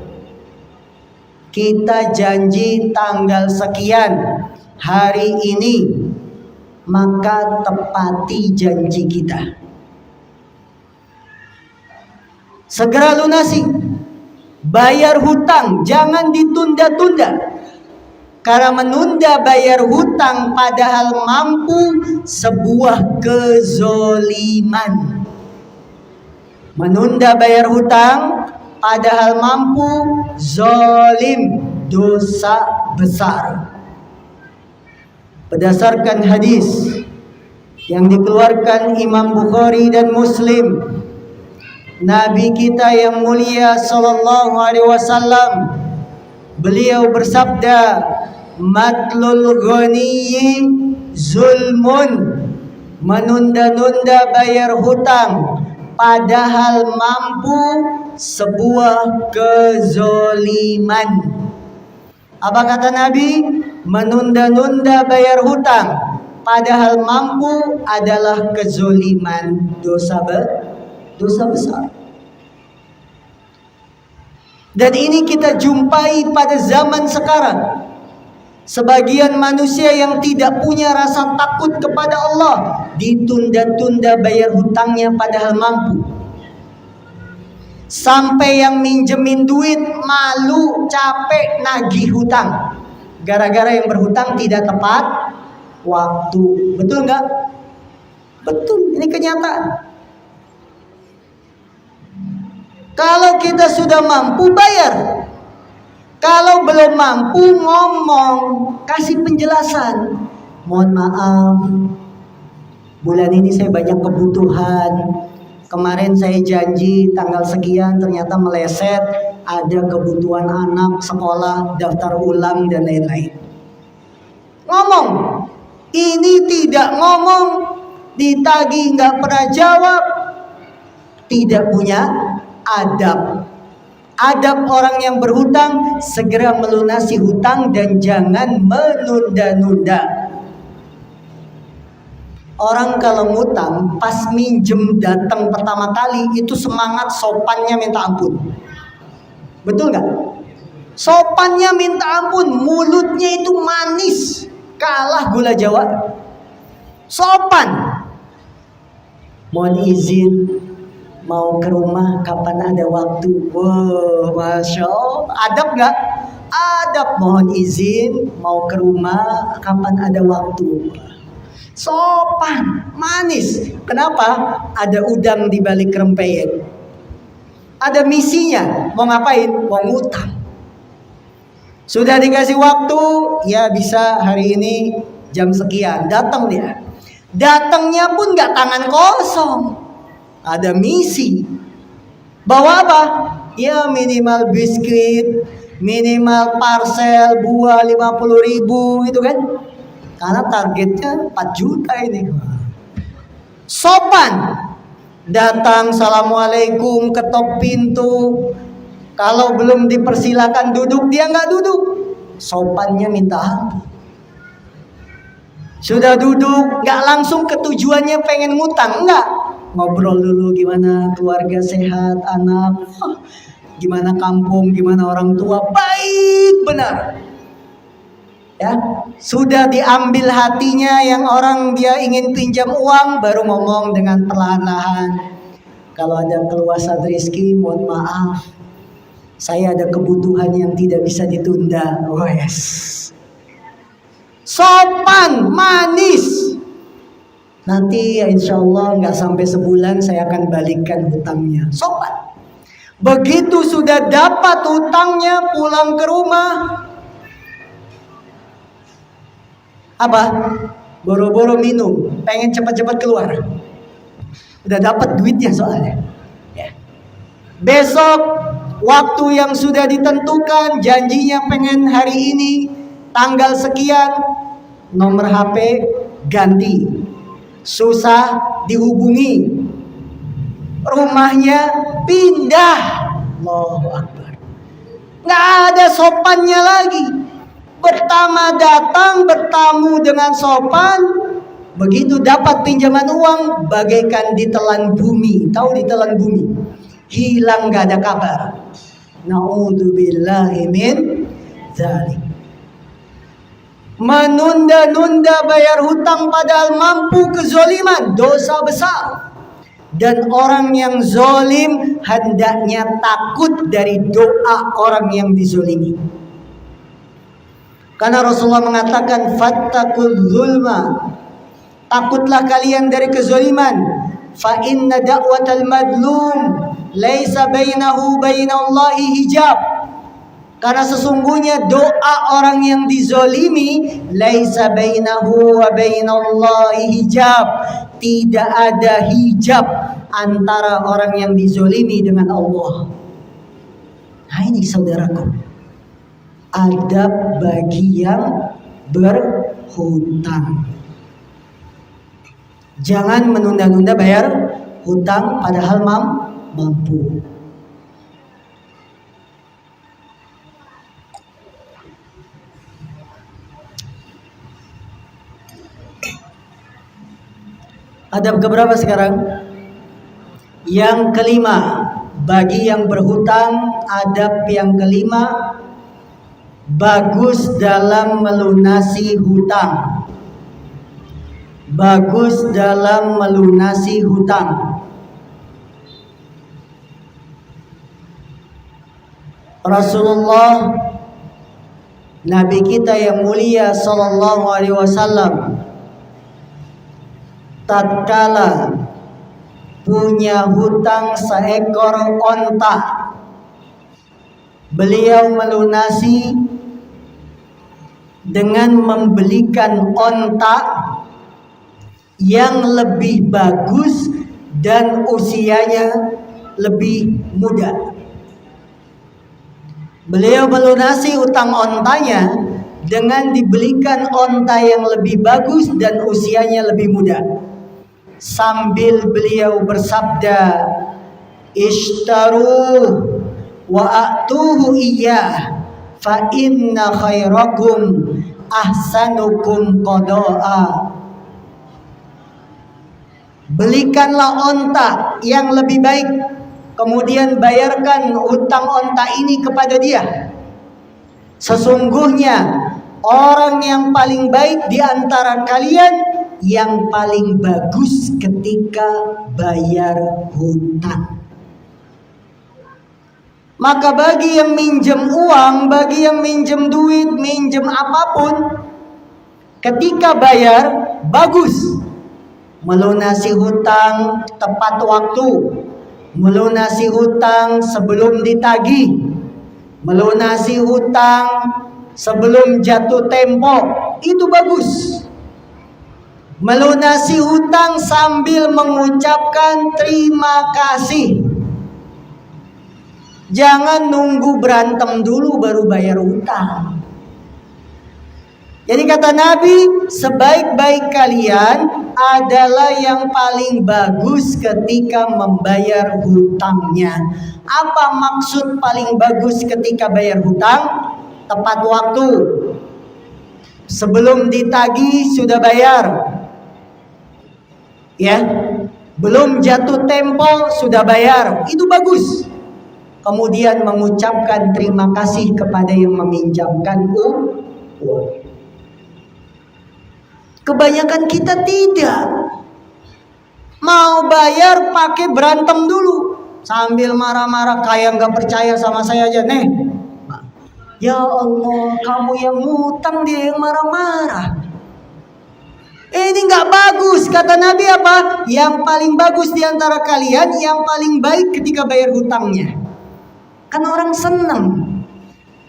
kita janji tanggal sekian hari ini, maka tepati janji kita. Segera lunasi. Bayar hutang, jangan ditunda-tunda. Karena menunda bayar hutang padahal mampu sebuah kezoliman. Menunda bayar hutang padahal mampu, zolim, dosa besar. Berdasarkan hadis yang dikeluarkan Imam Bukhari dan Muslim, Nabi kita yang mulia sallallahu alaihi wasallam, beliau bersabda, matlul ghaniyyi zulmun. Menunda-nunda bayar hutang padahal mampu, sebuah kezoliman. Apa kata Nabi? Menunda-nunda bayar hutang padahal mampu adalah kezoliman, dosa besar. Dan ini kita jumpai pada zaman sekarang. Sebagian manusia yang tidak punya rasa takut kepada Allah, ditunda-tunda bayar hutangnya padahal mampu. Sampai yang minjemin duit malu, capek nagih hutang. Gara-gara yang berhutang tidak tepat waktu. Betul nggak? Betul, ini kenyataan. Kalau kita sudah mampu bayar. Kalau belum mampu ngomong, kasih penjelasan. Mohon maaf, bulan ini saya banyak kebutuhan. Kemarin saya janji tanggal sekian, ternyata meleset. Ada kebutuhan anak, sekolah, daftar ulang, dan lain-lain. Ngomong. Ini tidak ngomong, ditagih nggak pernah jawab, tidak punya adab. Adab orang yang berhutang, segera melunasi hutang dan jangan menunda-nunda. Orang kalau ngutang, pas minjem datang pertama kali, itu semangat sopannya minta ampun. Betul nggak? Sopannya minta ampun, mulutnya itu manis, kalah gula Jawa. Sopan. Mohon izin, mau ke rumah kapan ada waktu. Wow, Masya Allah. Adab nggak? Adab. Mohon izin mau ke rumah kapan ada waktu. Sopan, manis. Kenapa? Ada udang di balik rempeyek. Ada misinya. Mau ngapain? Mau ngutang. Sudah dikasih waktu, ya bisa hari ini jam sekian. Datang dia. Datangnya pun nggak tangan kosong. Ada misi. Bawa apa? Ya minimal biskuit, minimal parcel buah 50.000 itu kan. Karena targetnya 4 juta ini. Sopan. Datang, assalamualaikum, ketok pintu. Kalau belum dipersilakan duduk, dia nggak duduk. Sopannya minta ampun. Sudah duduk, nggak langsung ke tujuannya pengen ngutang, enggak. Ngobrol dulu gimana keluarga sehat, anak, gimana kampung, gimana orang tua, baik benar. Ya, sudah diambil hatinya yang orang dia ingin pinjam uang, baru ngomong dengan perlahan-lahan. Kalau ada keluasan rezeki, mohon maaf, saya ada kebutuhan yang tidak bisa ditunda. Oh yes. Sopan, manis. Nanti ya insya Allah nggak sampai sebulan saya akan balikkan hutangnya. Sopan. Begitu sudah dapat hutangnya, pulang ke rumah, apa? Boro-boro minum, pengen cepat-cepat keluar. Udah dapat duitnya soalnya. Ya. Besok waktu yang sudah ditentukan, janjinya pengen hari ini, tanggal sekian, nomor HP ganti. Susah dihubungi. Rumahnya pindah. Allahu Akbar. Nggak ada sopannya lagi. Pertama datang bertamu dengan sopan, begitu dapat pinjaman uang bagaikan ditelan bumi. Tahu ditelan bumi? Hilang gak ada kabar. Na'udzubillahi min dzalik. Menunda-nunda bayar hutang padahal mampu, kezoliman, dosa besar. Dan orang yang zolim hendaknya takut dari doa orang yang dizolimi. Karena Rasulullah mengatakan fattaqul zulma, takutlah kalian dari kezoliman. Fa inna da'watal madlum laisa bainahu bainallahi hijab. Karena sesungguhnya doa orang yang dizolimi laisa bainahu wa bainallahi hijab, tidak ada hijab antara orang yang dizolimi dengan Allah. Nah ini saudaraku, adab bagi yang berhutang. Jangan menunda-nunda bayar hutang padahal mampu. Adab keberapa sekarang? Yang kelima, bagi yang berhutang, adab yang kelima, bagus dalam melunasi hutang. Bagus dalam melunasi hutang. Rasulullah, Nabi kita yang mulia sallallahu alaihi wasallam, tatkala punya hutang seekor onta, beliau melunasi dengan membelikan onta yang lebih bagus dan usianya lebih muda. Beliau melunasi hutang ontanya dengan dibelikan onta yang lebih bagus dan usianya lebih muda. Sambil beliau bersabda, "Ishtaru wa a'tuhu iyyah fa inna khairakum ahsanukum qada'a." Belikanlah onta yang lebih baik, kemudian bayarkan hutang onta ini kepada dia. Sesungguhnya orang yang paling baik di antara kalian yang paling bagus ketika bayar hutang. Maka bagi yang minjem uang, bagi yang minjem duit, minjem apapun, ketika bayar bagus. Melunasi hutang tepat waktu, melunasi hutang sebelum ditagih, melunasi hutang sebelum jatuh tempo, itu bagus. Melunasi hutang sambil mengucapkan terima kasih. Jangan nunggu berantem dulu baru bayar hutang. Jadi kata Nabi, sebaik-baik kalian adalah yang paling bagus ketika membayar hutangnya. Apa maksud paling bagus ketika bayar hutang? Tepat waktu. Sebelum ditagih sudah bayar. Ya, belum jatuh tempo sudah bayar. Itu bagus. Kemudian mengucapkan terima kasih kepada yang meminjamkan uang. Kebanyakan kita tidak. Mau bayar pakai berantem dulu. Sambil marah-marah kayak gak percaya sama saya aja. Nih, ya Allah, kamu yang ngutang, dia yang marah-marah. Ini gak bagus. Kata Nabi apa? Yang paling bagus di antara kalian yang paling baik ketika bayar hutangnya. Kan orang senang.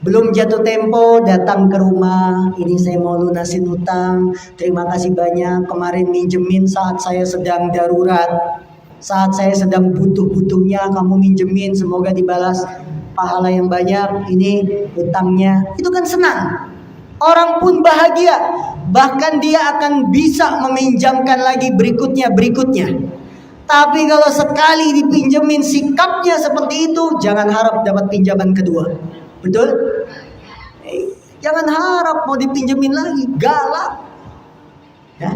Belum jatuh tempo datang ke rumah, ini saya mau lunasin hutang, terima kasih banyak, kemarin minjemin saat saya sedang darurat, saat saya sedang butuh-butuhnya kamu minjemin, semoga dibalas pahala yang banyak, ini hutangnya. Itu kan senang, orang pun bahagia, bahkan dia akan bisa meminjamkan lagi berikutnya. Tapi kalau sekali dipinjemin sikapnya seperti itu, jangan harap dapat pinjaman kedua. Betul? Jangan harap mau dipinjemin lagi, galak. Ya.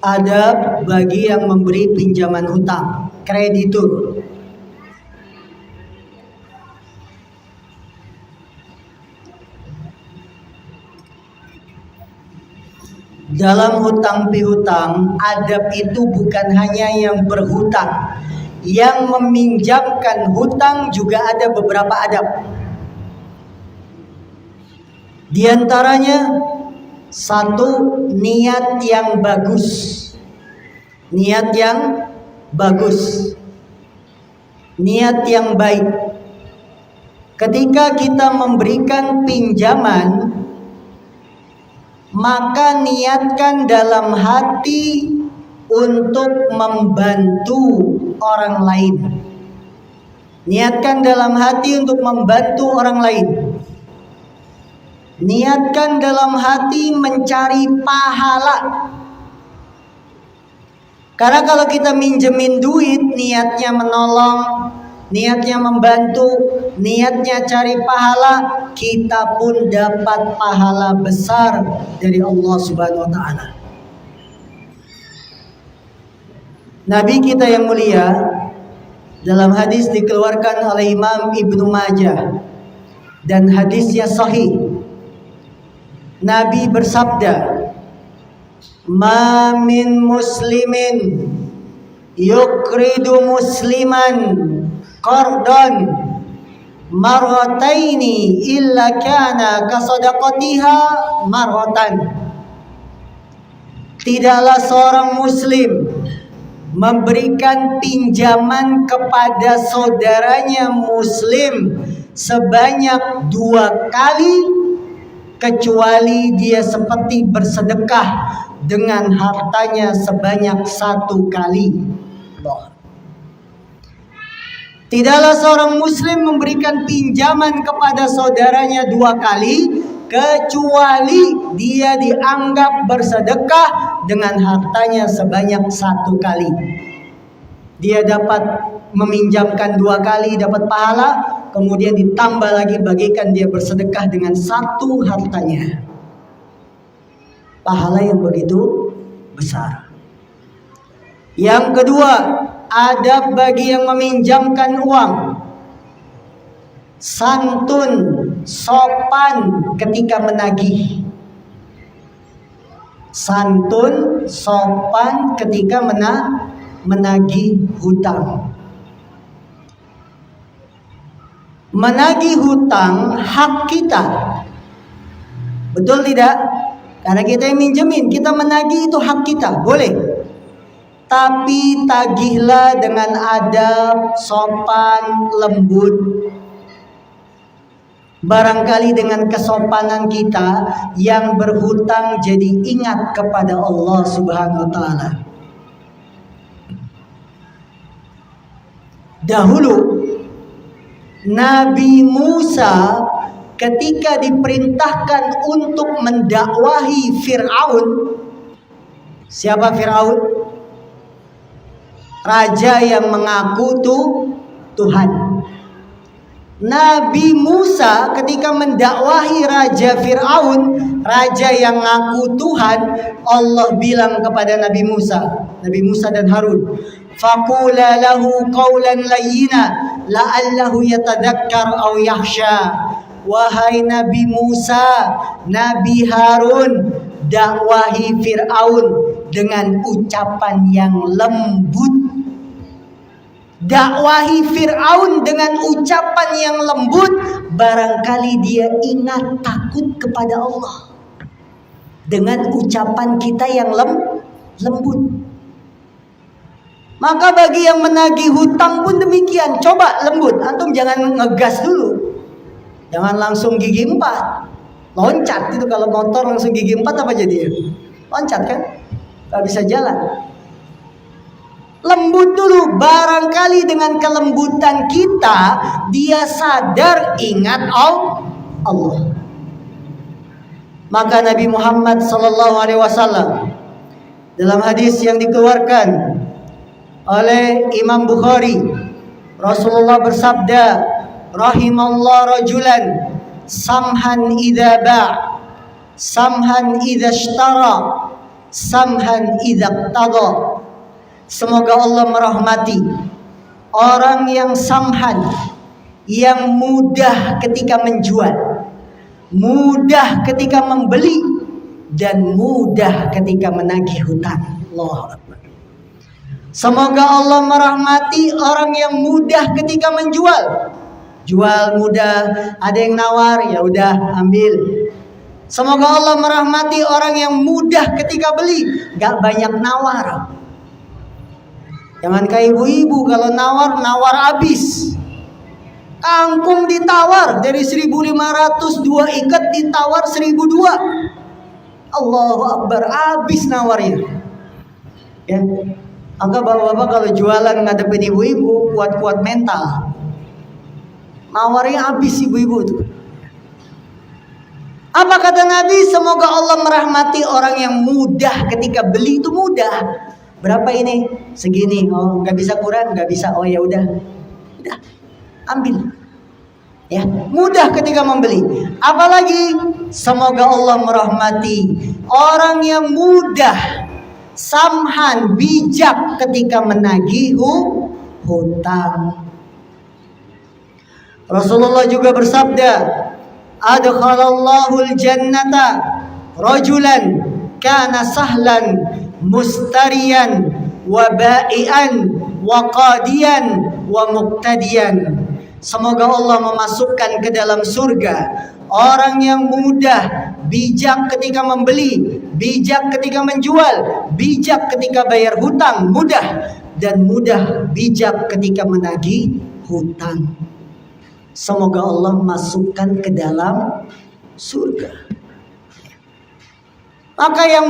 Adab bagi yang memberi pinjaman hutang, kreditur. Dalam hutang pihutang, adab itu bukan hanya yang berhutang. Yang meminjamkan hutang juga ada beberapa adab. Di antaranya, satu, niat yang bagus. Niat yang bagus. Niat yang baik. Ketika kita memberikan pinjaman, maka niatkan dalam hati untuk membantu orang lain. Niatkan dalam hati untuk membantu orang lain. Niatkan dalam hati mencari pahala. Karena kalau kita minjemin duit, niatnya menolong, niatnya membantu, niatnya cari pahala, kita pun dapat pahala besar dari Allah Subhanahu wa taala. Nabi kita yang mulia dalam hadis dikeluarkan oleh Imam Ibnu Majah dan hadisnya sahih. Nabi bersabda, "Ma min muslimin yuqridu musliman qardan marrataini illa kana kasadaqatiha marratan." Tidaklah seorang muslim memberikan pinjaman kepada saudaranya muslim sebanyak 2 kali, kecuali dia seperti bersedekah dengan hartanya sebanyak 1 kali. Tidaklah seorang muslim memberikan pinjaman kepada saudaranya 2 kali, kecuali dia dianggap bersedekah dengan hartanya sebanyak 1 kali. Dia dapat meminjamkan 2 kali, dapat pahala, kemudian ditambah lagi bagikan dia bersedekah dengan 1 hartanya. Pahala yang begitu besar. Yang kedua, adab bagi yang meminjamkan uang. Santun, sopan ketika menagih. Santun, sopan ketika menagih hutang. Menagih hutang hak kita. Betul tidak? Karena kita yang minjemin, kita menagih itu hak kita, boleh. Tapi tagihlah dengan adab, sopan, lembut. Barangkali dengan kesopanan kita yang berhutang jadi ingat kepada Allah Subhanahu wa taala. Dahulu Nabi Musa ketika diperintahkan untuk mendakwahi Fir'aun. Siapa Fir'aun? Raja yang mengaku Tuhan. Nabi Musa ketika mendakwahi Raja Fir'aun, raja yang ngaku Tuhan, Allah bilang kepada Nabi Musa dan Harun, "Faqula lahu qawlan layyina la'allahu yatadzakkar aw yakhsha." Wahai Nabi Musa, Nabi Harun, dakwahi Fir'aun dengan ucapan yang lembut. Dakwahi Fir'aun dengan ucapan yang lembut, barangkali dia ingat takut kepada Allah. Dengan ucapan kita yang lembut. Maka bagi yang menagih hutang pun demikian, coba lembut. Antum jangan ngegas dulu. Jangan langsung gigi 4. Loncat itu, kalau motor langsung gigi 4 apa jadi? Loncat kan? Gak bisa jalan. Lembut dulu, barangkali dengan kelembutan kita dia sadar ingat Allah. Maka Nabi Muhammad SAW dalam hadis yang dikeluarkan oleh Imam Bukhari, Rasulullah bersabda, "Rahimallahu rajulan samhan idza ba', samhan idza ishtara, samhan idza iqtada." Semoga Allah merahmati orang yang samhan, yang mudah ketika menjual, mudah ketika membeli, dan mudah ketika menagih hutang. Allahu Akbar. Semoga Allah merahmati orang yang mudah ketika menjual. Jual mudah, ada yang nawar, ya udah ambil. Semoga Allah merahmati orang yang mudah ketika beli, gak banyak nawar. Jangan kayak ibu-ibu, kalau nawar habis. Kangkung ditawar dari 1.500, 2 ikat ditawar 1.200. Allahu Akbar, habis nawarnya. Ya, maka bapak-bapak kalau jualan ngadepin ibu-ibu kuat-kuat mental. Nawarnya habis ibu-ibu tuh. Apa kata Nabi? Semoga Allah merahmati orang yang mudah ketika beli itu mudah. Berapa ini? Segini. Oh, nggak bisa kurang, nggak bisa. Oh ya udah, ambil. Ya, mudah ketika membeli. Apalagi semoga Allah merahmati orang yang mudah, samhan, bijak ketika menagih hutang. Rasulullah juga bersabda, adkhalallahul jannata rajulan kana sahlan mustariyan wa ba'ian wa qadiyan wa muqtadiyan. Semoga Allah memasukkan ke dalam surga orang yang mudah, bijak ketika membeli, bijak ketika menjual, bijak ketika bayar hutang, mudah, dan mudah bijak ketika menagih hutang. Semoga Allah masukkan ke dalam surga. Maka yang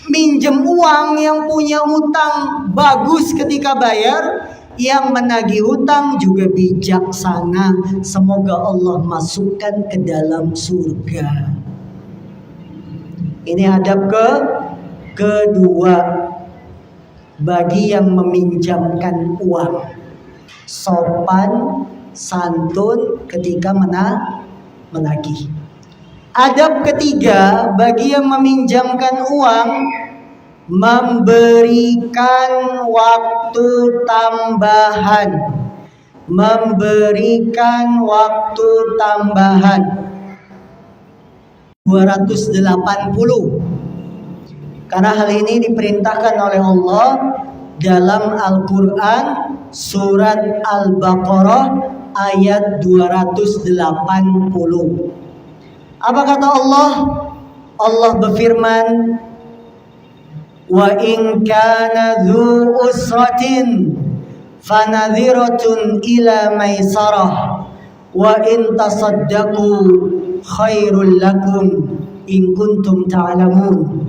minjem uang, yang punya hutang bagus ketika bayar, yang menagih hutang juga bijaksana. Semoga Allah masukkan ke dalam surga. Ini adab kedua bagi yang meminjamkan uang. Sopan, santun ketika menagih. Adab ketiga bagi yang meminjamkan uang, memberikan waktu tambahan. Memberikan waktu tambahan 280. Karena hal ini diperintahkan oleh Allah dalam Al-Quran surat Al-Baqarah ayat 280. Apa kata Allah? Allah berfirman, wa in kana dzu usratin fanadhiratun ila maisarah wa in tasaddaqu khairul lakum in kuntum ta'lamun.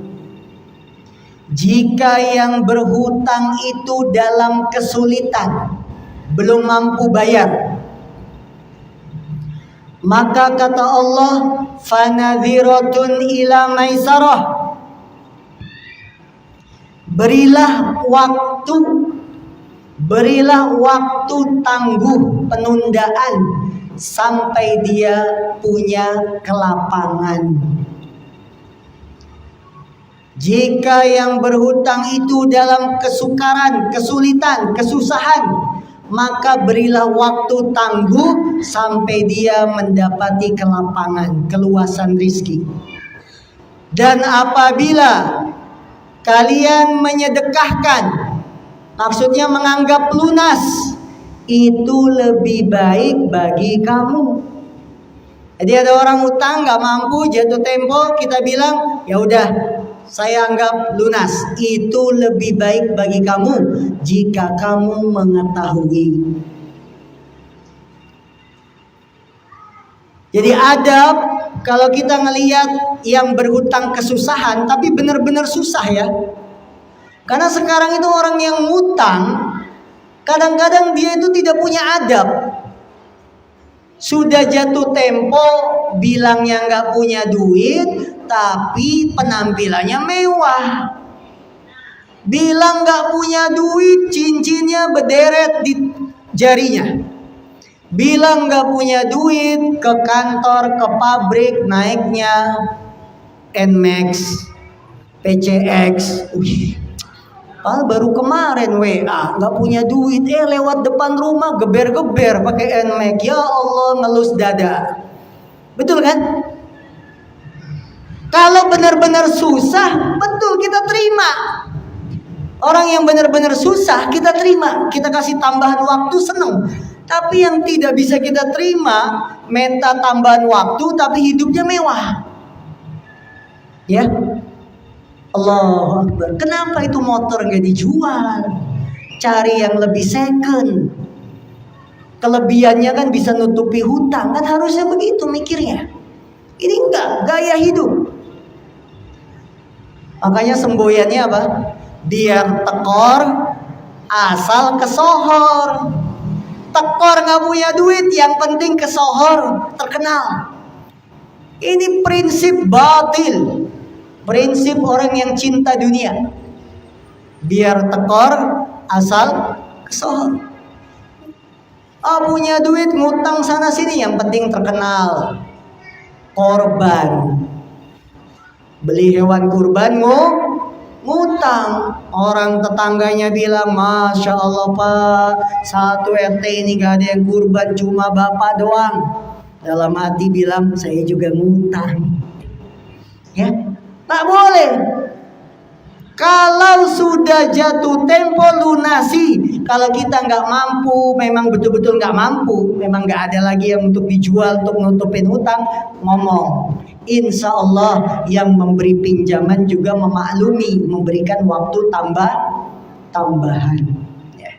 Jika yang berhutang itu dalam kesulitan, belum mampu bayar, maka kata Allah, fanadhiratun ila maisarah, berilah waktu tangguh penundaan sampai dia punya kelapangan. Jika yang berhutang itu dalam kesukaran, kesulitan, kesusahan, maka berilah waktu tangguh sampai dia mendapati kelapangan, keluasan rizki. Dan apabila kalian menyedekahkan, maksudnya menganggap lunas, itu lebih baik bagi kamu. Jadi ada orang utang nggak mampu, jatuh tempo, kita bilang ya udah saya anggap lunas. Itu lebih baik bagi kamu jika kamu mengetahui. Jadi adab kalau kita ngelihat yang berhutang kesusahan, tapi benar-benar susah ya. Karena sekarang itu orang yang ngutang, kadang-kadang dia itu tidak punya adab. Sudah jatuh tempo, bilangnya nggak punya duit, tapi penampilannya mewah. Bilang nggak punya duit, cincinnya berderet di jarinya. Bilang nggak punya duit, ke kantor, ke pabrik, naiknya NMAX, PCX. Baru kemarin WA, nggak punya duit, lewat depan rumah geber-geber pakai NMAX. Ya Allah, ngelus dada. Betul kan? Kalau benar-benar susah, betul kita terima. Orang yang benar-benar susah kita terima, kita kasih tambahan waktu, seneng. Tapi yang tidak bisa kita terima, minta tambahan waktu tapi hidupnya mewah. Ya, Allahu Akbar. Kenapa itu motor nggak dijual? Cari yang lebih second. Kelebihannya kan bisa nutupi hutang, kan harusnya begitu mikirnya. Ini enggak, gaya hidup. Makanya semboyannya apa? biar tekor asal kesohor. Tekor nggak punya duit, yang penting kesohor, terkenal. Ini prinsip batil, prinsip orang yang cinta dunia. Biar tekor asal kesohor. Punya duit ngutang sana sini, yang penting terkenal. Korban, beli hewan kurban ngutang. Orang tetangganya bilang, Masya Allah Pak, satu RT ini gak ada yang kurban, cuma bapak doang. Dalam hati bilang, saya juga ngutang. Ya, tak boleh. Kalau sudah jatuh tempo lunasi. Kalau kita nggak mampu, memang betul-betul nggak mampu, memang nggak ada lagi yang untuk dijual untuk nutupin hutang, ngomong. Insya Allah yang memberi pinjaman juga memaklumi, memberikan waktu tambahan. Ya.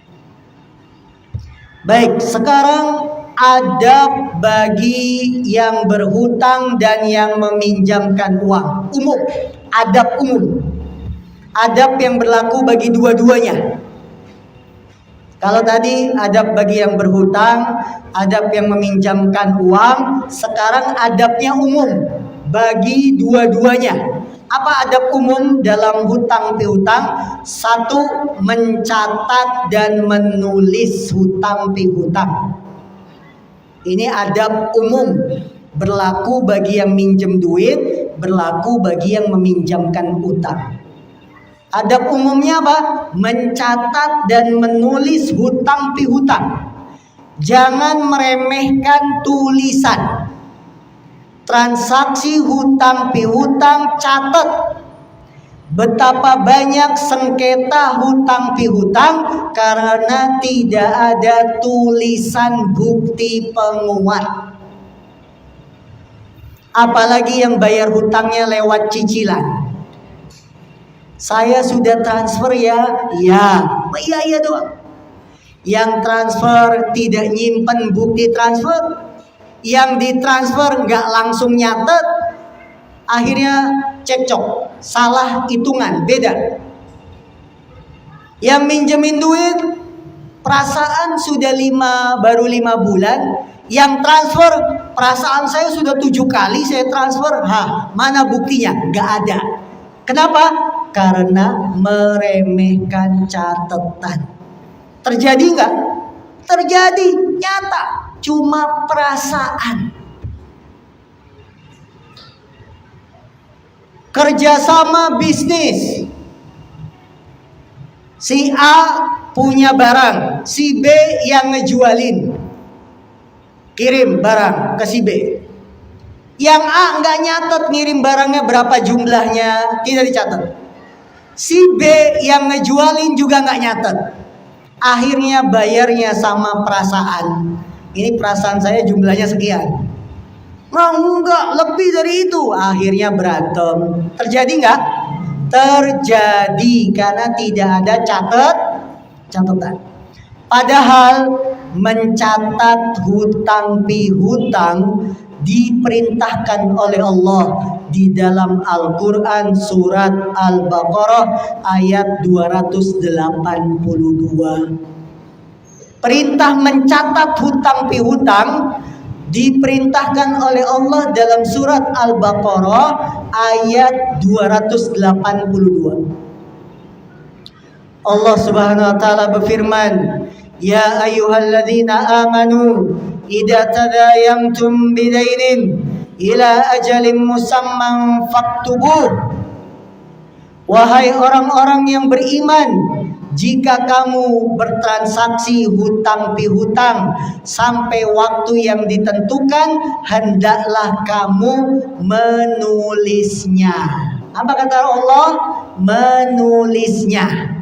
Baik, sekarang adab bagi yang berhutang dan yang meminjamkan uang. Umum, adab umum. Adab yang berlaku bagi dua-duanya. Kalau tadi adab bagi yang berhutang, adab yang meminjamkan uang, sekarang adabnya umum bagi dua-duanya. Apa adab umum dalam hutang piutang? Satu, mencatat dan menulis hutang piutang. Ini adab umum, berlaku bagi yang minjem duit, berlaku bagi yang meminjamkan utang. Adab umumnya apa? Mencatat dan menulis hutang pihutang. Jangan meremehkan tulisan. Transaksi hutang pihutang catat. Betapa banyak sengketa hutang pihutang karena tidak ada tulisan bukti penguat. Apalagi yang bayar hutangnya lewat cicilan. Saya sudah transfer ya, iya doang. Yang transfer tidak nyimpen bukti transfer, yang ditransfer nggak langsung nyatet, akhirnya cekcok, salah hitungan, beda. Yang minjemin duit, perasaan sudah baru 5 bulan, yang transfer, perasaan saya sudah 7 kali saya transfer, mana buktinya? Nggak ada. Kenapa? Karena meremehkan catatan. Terjadi nggak? Terjadi, nyata. Cuma perasaan. Kerjasama bisnis. Si A punya barang, si B yang ngejualin. Kirim barang ke si B. Yang A nggak nyatet ngirim barangnya berapa jumlahnya, tidak dicatat. Si B yang ngejualin juga nggak nyatet. Akhirnya bayarnya sama perasaan. Ini perasaan saya jumlahnya sekian. Enggak, lebih dari itu. Akhirnya berantem. Terjadi nggak? Terjadi karena tidak ada catatan. Padahal mencatat hutang pihutang diperintahkan oleh Allah di dalam Al-Quran surat Al-Baqarah ayat 282. Perintah mencatat hutang pihutang diperintahkan oleh Allah dalam surat Al-Baqarah ayat 282. Allah Subhanahu wa taala berfirman, "Ya ayyuhalladzina amanu idza tadayantum bidainin ila ajalin musamman faktubuh." Wahai orang-orang yang beriman, jika kamu bertransaksi hutang pihutang sampai waktu yang ditentukan, hendaklah kamu menulisnya. Apa kata Allah? Menulisnya.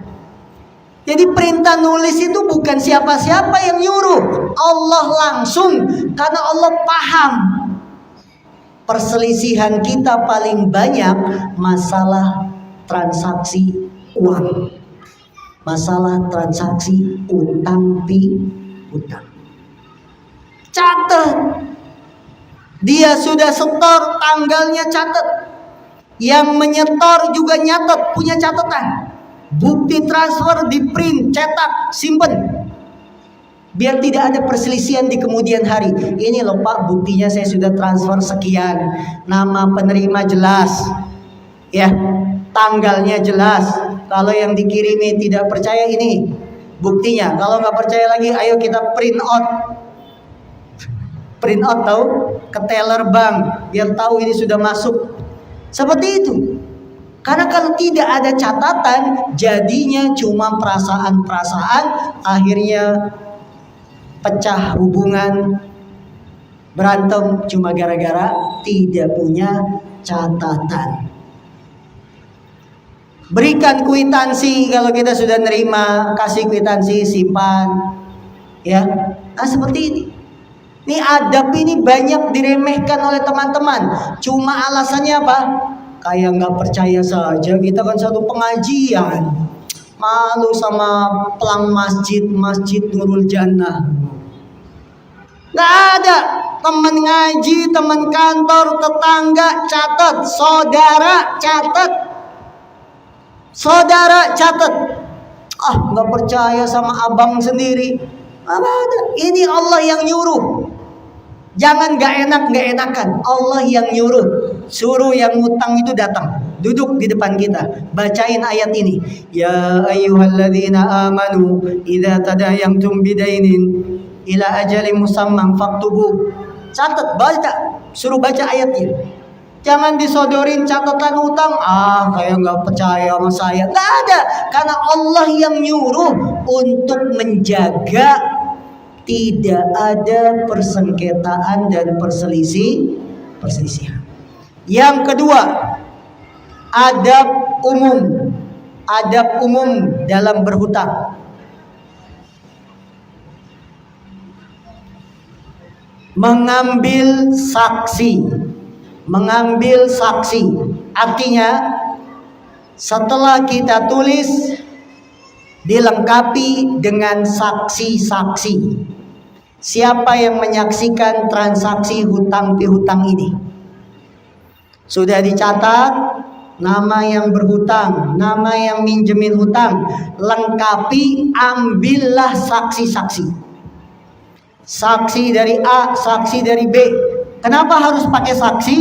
Jadi perintah nulis itu bukan siapa-siapa yang nyuruh, Allah langsung, karena Allah paham. Perselisihan kita paling banyak masalah transaksi uang, masalah transaksi utang piutang. Catat, dia sudah setor, tanggalnya catat. Yang menyetor juga nyatet, punya catatan. Bukti transfer di print, cetak, simpen. Biar tidak ada perselisihan di kemudian hari. Ini loh Pak, buktinya saya sudah transfer sekian. Nama penerima jelas. Ya, tanggalnya jelas. Kalau yang dikirimi tidak percaya, ini buktinya. Kalau nggak percaya lagi, ayo kita print out. Print out tahu? Ke teller bank. Biar tahu ini sudah masuk. Seperti itu. Karena kalau tidak ada catatan, jadinya cuma perasaan-perasaan, akhirnya pecah hubungan, berantem cuma gara-gara tidak punya catatan. Berikan kwitansi kalau kita sudah nerima, kasih kwitansi, simpan. Ya, nah seperti ini. Ini adab ini banyak diremehkan oleh teman-teman. Cuma alasannya apa? Kayak nggak percaya saja, kita kan satu pengajian, malu sama pelang masjid Nurul Jannah. Nggak ada teman ngaji, teman kantor, tetangga catat, saudara catat. Nggak percaya sama abang sendiri. Apa ada? Ini Allah yang nyuruh. Jangan nggak enakan. Allah yang nyuruh. Suruh yang ngutang itu datang, duduk di depan kita, bacain ayat ini. Ya ayyuhalladzina amanu idza tadayantum bidainin ila ajalin musamman faktubu. Catat, baca, suruh baca ayatnya. Jangan disodorin catatan utang. Kayak nggak percaya sama saya. Nggak ada, karena Allah yang nyuruh untuk menjaga tidak ada persengketaan dan perselisihan. Yang kedua, adab umum dalam berhutang. Mengambil saksi. Artinya setelah kita tulis, dilengkapi dengan saksi-saksi. Siapa yang menyaksikan transaksi hutang piutang ini? Sudah dicatat nama yang berhutang, nama yang minjemin hutang, lengkapi, ambillah saksi-saksi. Saksi dari A, saksi dari B. Kenapa harus pakai saksi?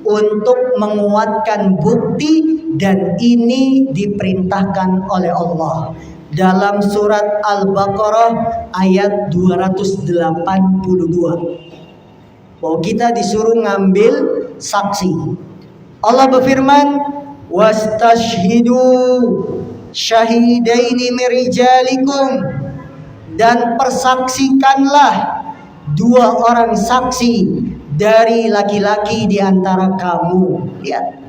Untuk menguatkan bukti, dan ini diperintahkan oleh Allah dalam surat Al-Baqarah ayat 282. Bahwa kita disuruh ngambil saksi. Allah berfirman, wastashhidu syahidaini min rijalikum, dan persaksikanlah 2 orang saksi dari laki-laki di antara kamu. Lihat.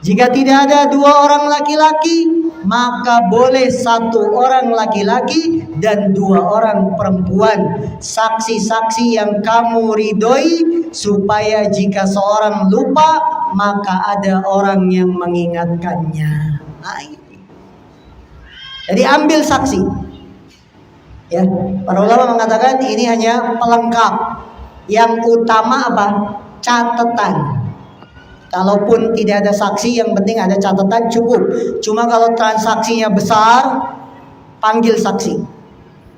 Jika tidak ada 2 orang laki-laki, maka boleh 1 orang laki-laki dan 2 orang perempuan. Saksi-saksi yang kamu ridhoi, supaya jika seorang lupa, maka ada orang yang mengingatkannya. Jadi ambil saksi. Ya, para ulama mengatakan ini hanya pelengkap. Yang utama apa? Catatan. Kalaupun tidak ada saksi, yang penting ada catatan cukup. Cuma kalau transaksinya besar, panggil saksi.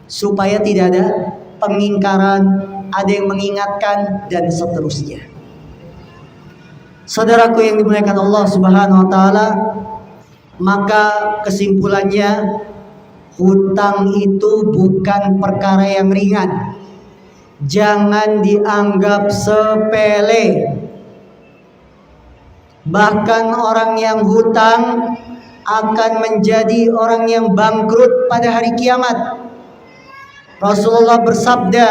Supaya tidak ada pengingkaran, ada yang mengingatkan, dan seterusnya. Saudaraku yang dimuliakan Allah Subhanahu wa taala, maka kesimpulannya, hutang itu bukan perkara yang ringan. Jangan dianggap sepele. Bahkan orang yang hutang akan menjadi orang yang bangkrut pada hari kiamat. Rasulullah bersabda,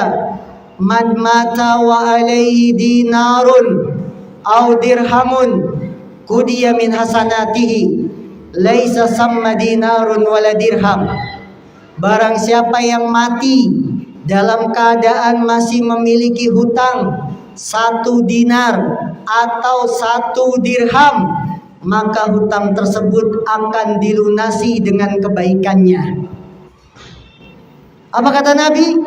"Man mata wa alaihi dinarun aw dirhamun qudiya min hasanatihi, laisa samma dinarun wala dirham." Barang siapa yang mati dalam keadaan masih memiliki hutang 1 dinar atau 1 dirham, maka hutang tersebut akan dilunasi dengan kebaikannya. Apa kata Nabi?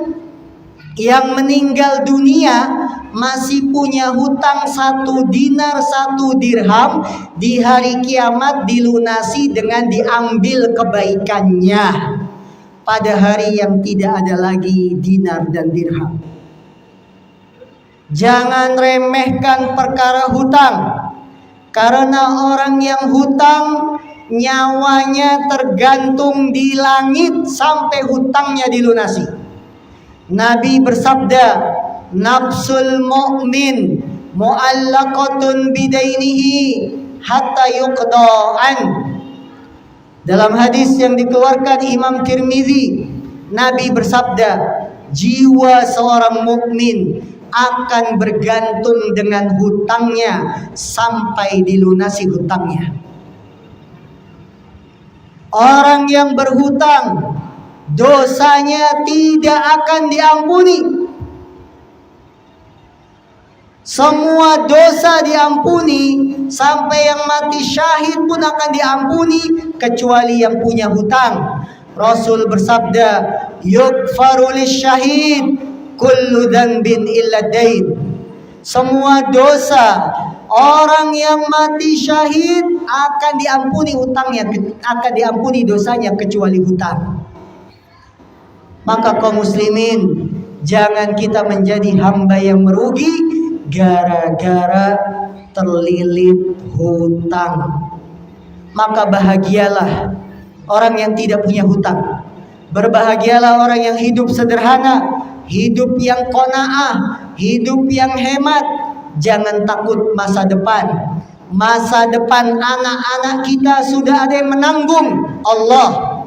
Yang meninggal dunia masih punya hutang 1 dinar 1 dirham, di hari kiamat dilunasi dengan diambil kebaikannya pada hari yang tidak ada lagi dinar dan dirham. Jangan remehkan perkara hutang, karena orang yang hutang nyawanya tergantung di langit sampai hutangnya dilunasi. Nabi bersabda, nafsul mu'min mu'allaqatun bidainihi hatta yuqda'an. Dalam hadis yang dikeluarkan Imam Tirmizi, Nabi bersabda, jiwa seorang mukmin akan bergantung dengan hutangnya sampai dilunasi hutangnya. Orang yang berhutang dosanya tidak akan diampuni. Semua dosa diampuni, sampai yang mati syahid pun akan diampuni, kecuali yang punya hutang. Rasul bersabda, yukfaru lisyahid kullu dhanbin illa dain. Semua dosa orang yang mati syahid akan diampuni hutangnya, akan diampuni dosanya kecuali hutang. Maka kaum muslimin, jangan kita menjadi hamba yang merugi gara-gara terlilit hutang. Maka bahagialah orang yang tidak punya hutang. Berbahagialah orang yang hidup sederhana, hidup yang qanaah, hidup yang hemat. Jangan takut masa depan. Masa depan anak-anak kita sudah ada yang menanggung, Allah.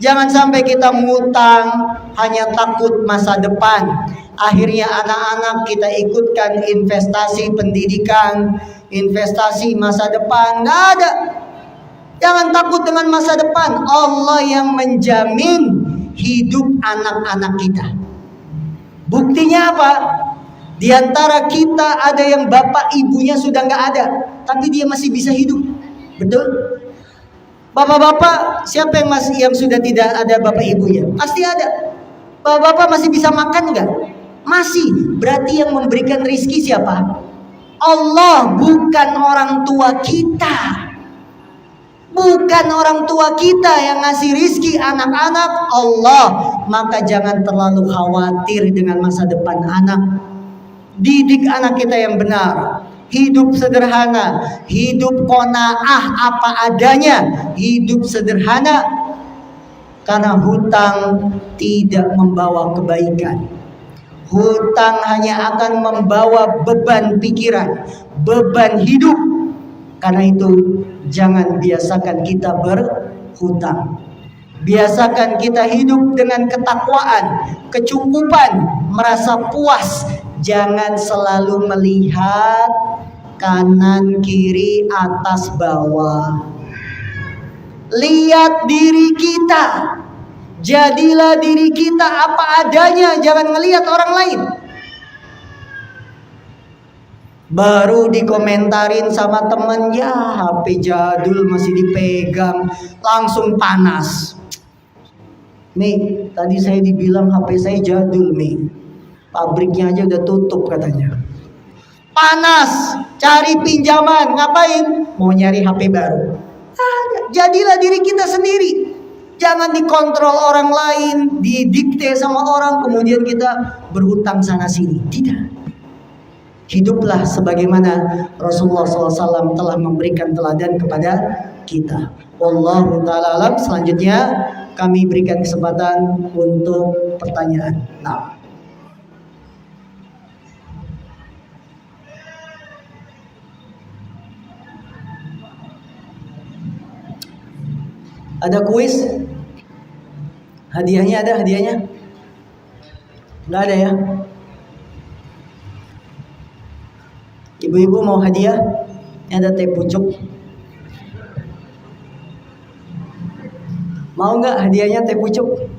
Jangan sampai kita ngutang hanya takut masa depan. Akhirnya anak-anak kita ikutkan investasi pendidikan, investasi masa depan. Nggak ada. Jangan takut dengan masa depan. Allah yang menjamin hidup anak-anak kita. Buktinya apa? Di antara kita ada yang bapak ibunya sudah nggak ada, tapi dia masih bisa hidup. Betul? Bapak-bapak, siapa yang sudah tidak ada bapak ibunya? Pasti ada. Bapak-bapak masih bisa makan nggak? Masih. Berarti yang memberikan rizki siapa? Allah, bukan orang tua kita. Bukan orang tua kita yang ngasih rizki anak-anak, Allah. Maka jangan terlalu khawatir dengan masa depan anak. Didik anak kita yang benar. Hidup sederhana, hidup qanaah apa adanya, hidup sederhana. Karena hutang tidak membawa kebaikan. Hutang hanya akan membawa beban pikiran, beban hidup. Karena itu jangan biasakan kita berhutang. Biasakan kita hidup dengan ketakwaan, kecukupan, merasa puas. Jangan selalu melihat kanan, kiri, atas, bawah. Lihat diri kita. Jadilah diri kita apa adanya. Jangan ngelihat orang lain. Baru dikomentarin sama temen, ya HP jadul masih dipegang, langsung panas. Mi, tadi saya dibilang HP saya jadul, Mi. Pabriknya aja udah tutup katanya. Panas, cari pinjaman, ngapain? Mau nyari HP baru. Jadilah diri kita sendiri. Jangan dikontrol orang lain, didikte sama orang, kemudian kita berhutang sana sini. Tidak. Hiduplah sebagaimana Rasulullah SAW telah memberikan teladan kepada kita. Wallahu ta'ala alam. Selanjutnya kami berikan kesempatan untuk pertanyaan. Nah, ada kuis? Hadiahnya ada hadiahnya? Nggak ada ya? Ibu-ibu mau hadiah? Ini ada teh pucuk. Mau nggak hadiahnya teh pucuk?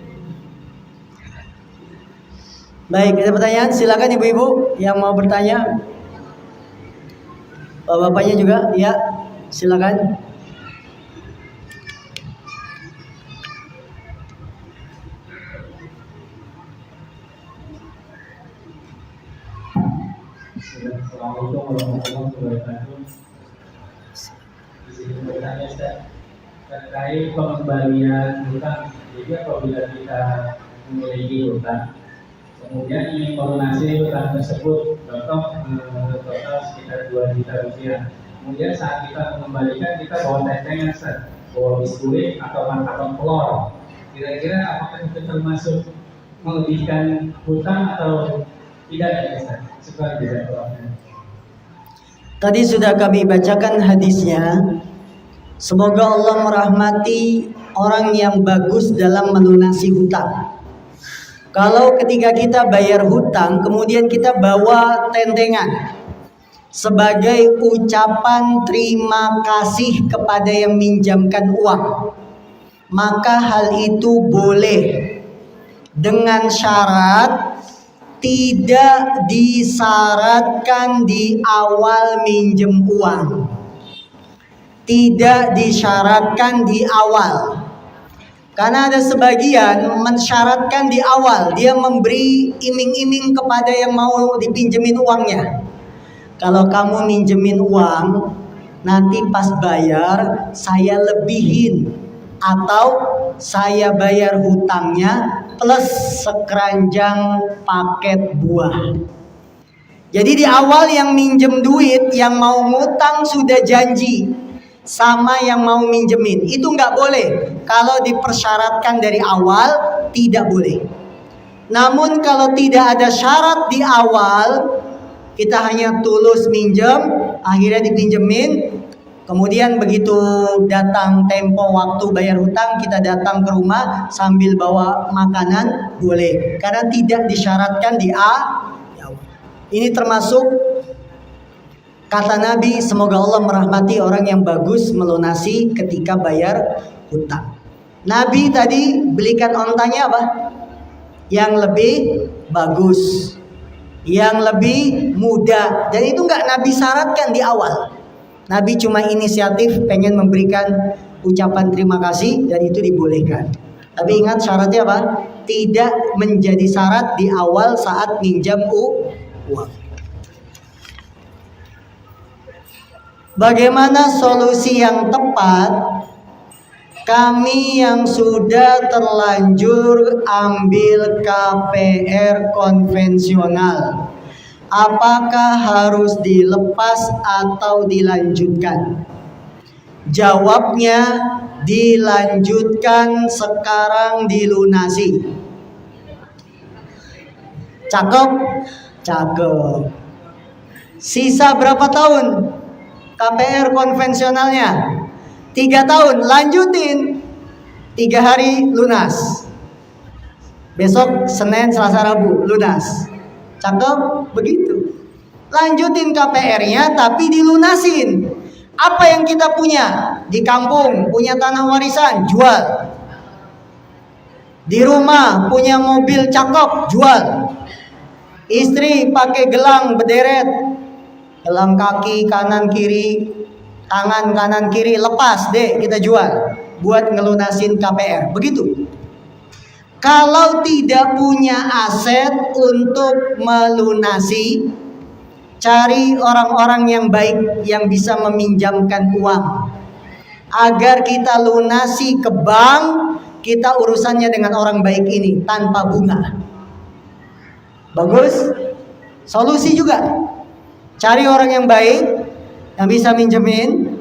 Baik, ada pertanyaan? Silakan ibu-ibu yang mau bertanya. Bapak-bapaknya juga? Ya, silakan. Assalamualaikum warahmatullahi wabarakatuh. Di sini bertanya Ustaz terkait pengembalian hutang. Jadi apabila kita memiliki hutang, kemudian ingin melunasi hutang tersebut, contoh total sekitar 2 juta rupiah. Kemudian saat kita mengembalikan kita bawa tentengan Ustaz, bawa biskuit atau martabak telur. Kira-kira apakah itu termasuk melebihkan hutang atau tidak ya Ustaz? Seperti itu. Tadi sudah kami bacakan hadisnya. Semoga Allah merahmati orang yang bagus dalam melunasi hutang. Kalau ketika kita bayar hutang, kemudian kita bawa tentengan sebagai ucapan terima kasih kepada yang minjamkan uang, maka hal itu boleh, dengan syarat tidak disyaratkan di awal minjem uang. Tidak disyaratkan di awal. Karena ada sebagian mensyaratkan di awal, dia memberi iming-iming kepada yang mau dipinjemin uangnya. Kalau kamu minjemin uang, nanti pas bayar saya lebihin, atau saya bayar hutangnya plus sekeranjang paket buah. Jadi di awal yang minjem duit, yang mau ngutang sudah janji sama yang mau minjemin. Itu nggak boleh. Kalau dipersyaratkan dari awal, tidak boleh. Namun kalau tidak ada syarat di awal, kita hanya tulus minjem, akhirnya dipinjemin, kemudian begitu datang tempo waktu bayar hutang, kita datang ke rumah sambil bawa makanan, boleh. Karena tidak disyaratkan di awal. Ini termasuk kata Nabi, semoga Allah merahmati orang yang bagus melunasi ketika bayar hutang. Nabi tadi belikan ontanya apa? Yang lebih bagus, yang lebih mudah. Dan itu nggak Nabi syaratkan di awal. Nabi cuma inisiatif pengen memberikan ucapan terima kasih, dan itu dibolehkan. Tapi ingat syaratnya apa? Tidak menjadi syarat di awal saat minjam uang. Bagaimana solusi yang tepat? Kami yang sudah terlanjur ambil KPR konvensional, apakah harus dilepas atau dilanjutkan? Jawabnya dilanjutkan, sekarang dilunasi. Cakep? Cakep. Sisa berapa tahun KPR konvensionalnya? 3 tahun, lanjutin 3 hari lunas. Besok Senin, Selasa, Rabu lunas. Cakep? Begitu. Lanjutin KPR-nya tapi dilunasin. Apa yang kita punya? Di kampung punya tanah warisan, jual. Di rumah punya mobil cakep, jual. Istri pakai gelang berderet, gelang kaki kanan kiri, tangan kanan kiri, lepas deh, kita jual buat ngelunasin KPR. Begitu. Kalau tidak punya aset untuk melunasi, cari orang-orang yang baik yang bisa meminjamkan uang agar kita lunasi ke bank. Kita urusannya dengan orang baik ini tanpa bunga. Bagus. Solusi juga, cari orang yang baik yang bisa minjemin.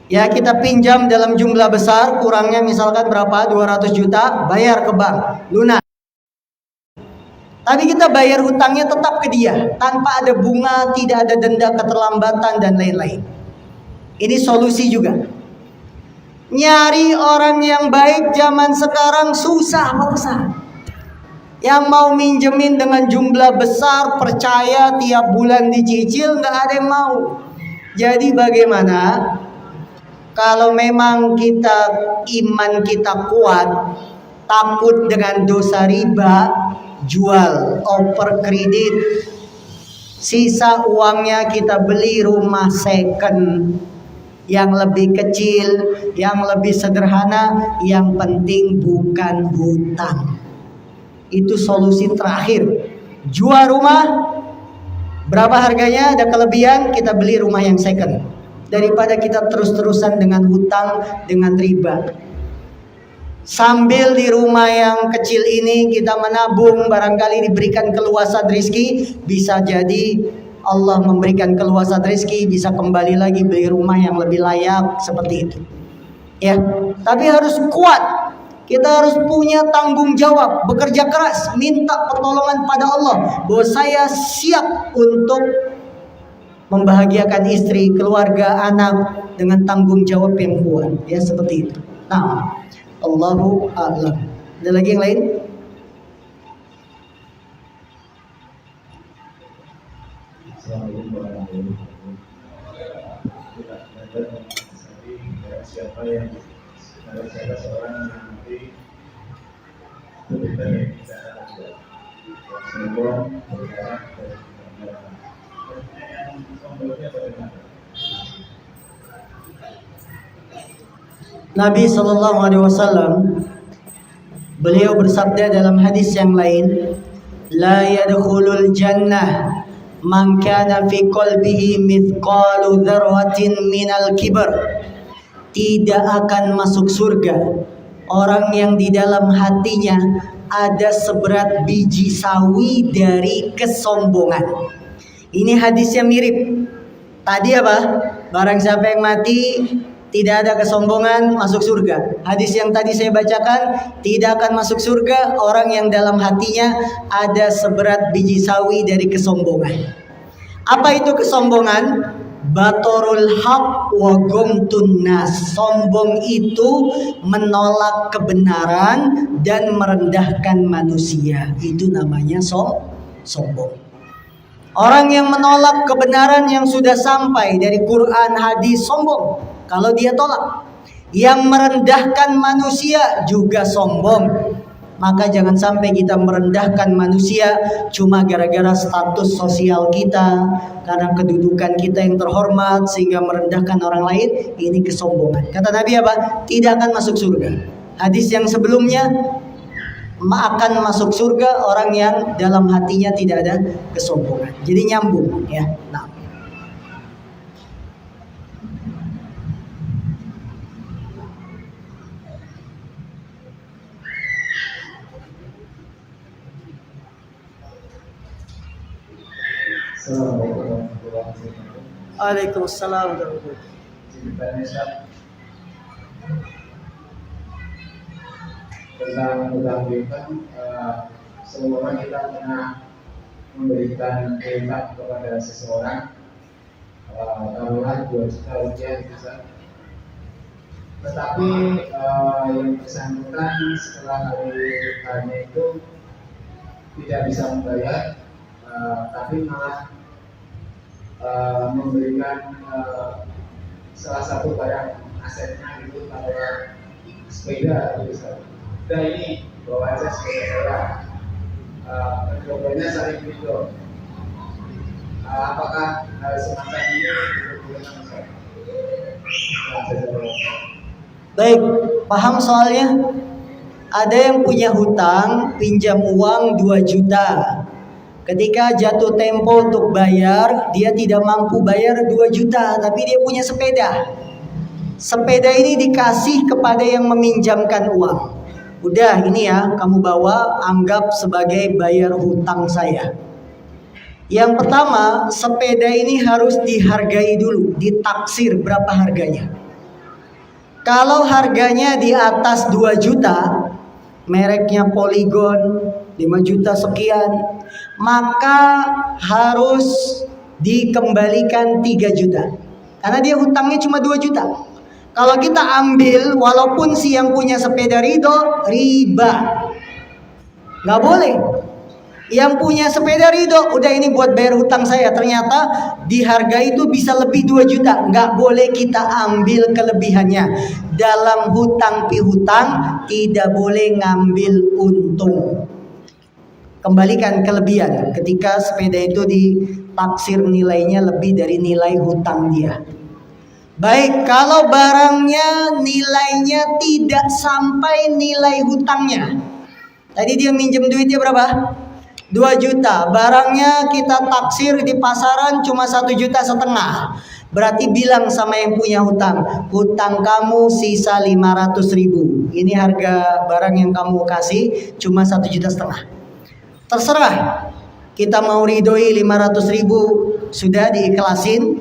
Ya, kita pinjam dalam jumlah besar, kurangnya misalkan berapa, 200 juta, bayar ke bank, lunas. Tapi kita bayar hutangnya tetap ke dia, tanpa ada bunga, tidak ada denda keterlambatan dan lain-lain. Ini solusi juga. Nyari orang yang baik zaman sekarang susah, Pak Ustaz. Yang mau minjemin dengan jumlah besar, percaya tiap bulan dicicil, nggak ada yang mau. Jadi bagaimana? Kalau memang iman kita kuat, takut dengan dosa riba, jual, oper kredit, sisa uangnya kita beli rumah second yang lebih kecil, yang lebih sederhana, yang penting bukan hutang. Itu solusi terakhir. Jual rumah, Berapa harganya? Ada kelebihan, kita beli rumah yang second daripada kita terus-terusan dengan hutang, dengan riba. Sambil di rumah yang kecil ini kita menabung, barangkali diberikan keluasan rezeki, bisa jadi Allah memberikan keluasan rezeki, bisa kembali lagi beli rumah yang lebih layak, seperti itu. Ya, tapi harus kuat. Kita harus punya tanggung jawab, bekerja keras, minta pertolongan pada Allah bahwa saya siap untuk membahagiakan istri, keluarga, anak dengan tanggung jawab yang kuat. Ya, seperti itu. Nah, Allahu a'lam. Ada lagi yang lain? Assalamualaikum warahmatullahi wabarakatuh. Siapa seorang yang nanti berbeda bisa sombong, bergerak dan sombongnya bagaimana? Nabi Shallallahu Alaihi Wasallam beliau bersabda dalam hadis yang lain, la yadkhulul jannah man kana fi qalbihi mithqalu dzarratin minal kibr. Tidak akan masuk surga orang yang di dalam hatinya ada seberat biji sawi dari kesombongan. Ini hadisnya mirip. Tadi apa? Barang siapa yang mati tidak ada kesombongan, masuk surga. Hadis yang tadi saya bacakan, tidak akan masuk surga orang yang dalam hatinya ada seberat biji sawi dari kesombongan. Apa itu kesombongan? Batorul haq wa gomtun nas. Sombong itu menolak kebenaran dan merendahkan manusia. Itu namanya sombong. Orang yang menolak kebenaran yang sudah sampai dari Quran, hadis, sombong. Kalau dia tolak. Yang merendahkan manusia juga sombong. Maka jangan sampai kita merendahkan manusia cuma gara-gara status sosial kita, karena kedudukan kita yang terhormat sehingga merendahkan orang lain. Ini kesombongan. Kata Nabi apa? Tidak akan masuk surga. Hadis yang sebelumnya, akan masuk surga orang yang dalam hatinya tidak ada kesombongan. Jadi nyambung ya. Nah, Assalamualaikum warahmatullahi wabarakatuh. Waalaikumsalam warahmatullahi wabarakatuh. Ceritanya Ustaz tentang hutang piutang, semua kita pernah memberikan piutang kepada seseorang, taruhlah 2 juta rupiah gitu Ustaz. Tetapi yang bersangkutan setelah hari hutangnya itu tidak bisa membayar, tapi malah memberikan salah satu barang asetnya gitu, kayak sepeda gitu. Dan ini bawa aja sepeda saya, keduanya saling video. Apakah hal semacam ini diperbolehkan Ustaz? Baik, paham soalnya? Ada yang punya hutang, pinjam uang 2 juta. Ketika jatuh tempo untuk bayar, dia tidak mampu bayar 2 juta, tapi dia punya sepeda. Sepeda ini dikasih kepada yang meminjamkan uang. Udah, ini ya, kamu bawa, anggap sebagai bayar hutang saya. Yang pertama, sepeda ini harus dihargai dulu, ditaksir berapa harganya. Kalau harganya di atas 2 juta, mereknya Polygon, 5 juta sekian, maka harus dikembalikan 3 juta. Karena dia hutangnya cuma 2 juta. Kalau kita ambil, walaupun si yang punya sepeda ridho, riba. Nggak boleh. Yang punya sepeda ridho, udah ini buat bayar hutang saya. Ternyata di harga itu bisa lebih 2 juta. Nggak boleh kita ambil kelebihannya. Dalam hutang pihutang tidak boleh ngambil untung. Kembalikan kelebihan ketika sepeda itu ditaksir nilainya lebih dari nilai hutang dia. Baik, kalau barangnya nilainya tidak sampai nilai hutangnya. Tadi dia minjem duitnya berapa? 2 juta, barangnya kita taksir di pasaran cuma 1,5 juta. Berarti bilang sama yang punya hutang, hutang kamu sisa 500.000. Ini harga barang yang kamu kasih cuma 1,5 juta. Terserah, kita mau ridhoi 500.000 sudah diikhlasin,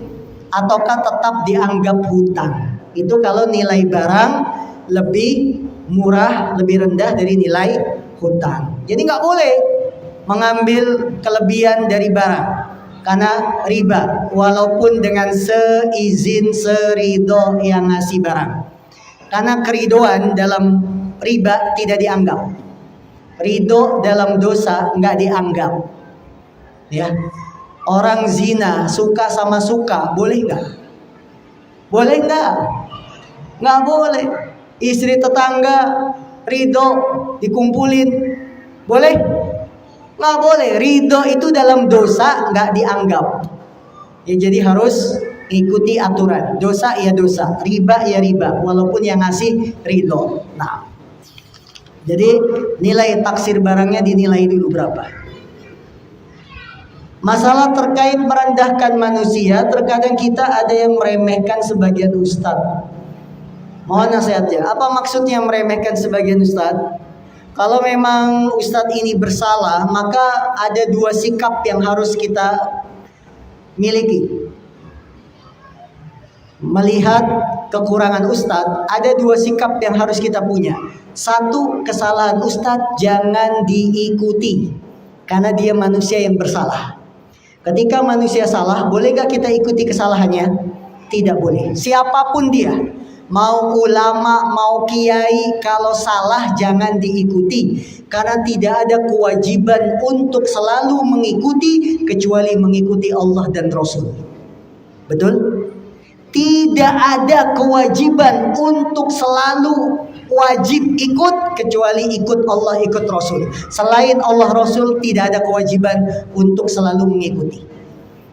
ataukah tetap dianggap hutang. Itu kalau nilai barang lebih murah, lebih rendah dari nilai hutang. Jadi nggak boleh mengambil kelebihan dari barang karena riba, walaupun dengan seizin seridho yang ngasih barang. Karena keridoan dalam riba tidak dianggap, ridho dalam dosa nggak dianggap. Ya, orang zina suka sama suka, boleh nggak? Boleh nggak? Nggak boleh. Istri tetangga ridho dikumpulin, boleh? Nggak boleh. Ridho itu dalam dosa nggak dianggap. Ya, jadi harus ikuti aturan. Dosa ya dosa, riba ya riba, walaupun yang ngasih ridho. Nah, jadi nilai taksir barangnya dinilai dulu berapa. Masalah terkait merendahkan manusia, terkadang kita ada yang meremehkan sebagian ustadz. Mohon nasihatnya. Apa maksudnya meremehkan sebagian ustadz? Kalau memang ustadz ini bersalah, maka ada 2 sikap yang harus kita miliki. Melihat kekurangan ustadz, ada 2 sikap yang harus kita punya. 1, kesalahan ustadz jangan diikuti, karena dia manusia yang bersalah. Ketika manusia salah, bolehkah kita ikuti kesalahannya? Tidak boleh. Siapapun dia, mau ulama, mau kiai, kalau salah jangan diikuti. Karena tidak ada kewajiban untuk selalu mengikuti kecuali mengikuti Allah dan Rasul. Betul? Tidak ada kewajiban untuk selalu wajib ikut kecuali ikut Allah, ikut Rasul. Selain Allah Rasul tidak ada kewajiban untuk selalu mengikuti.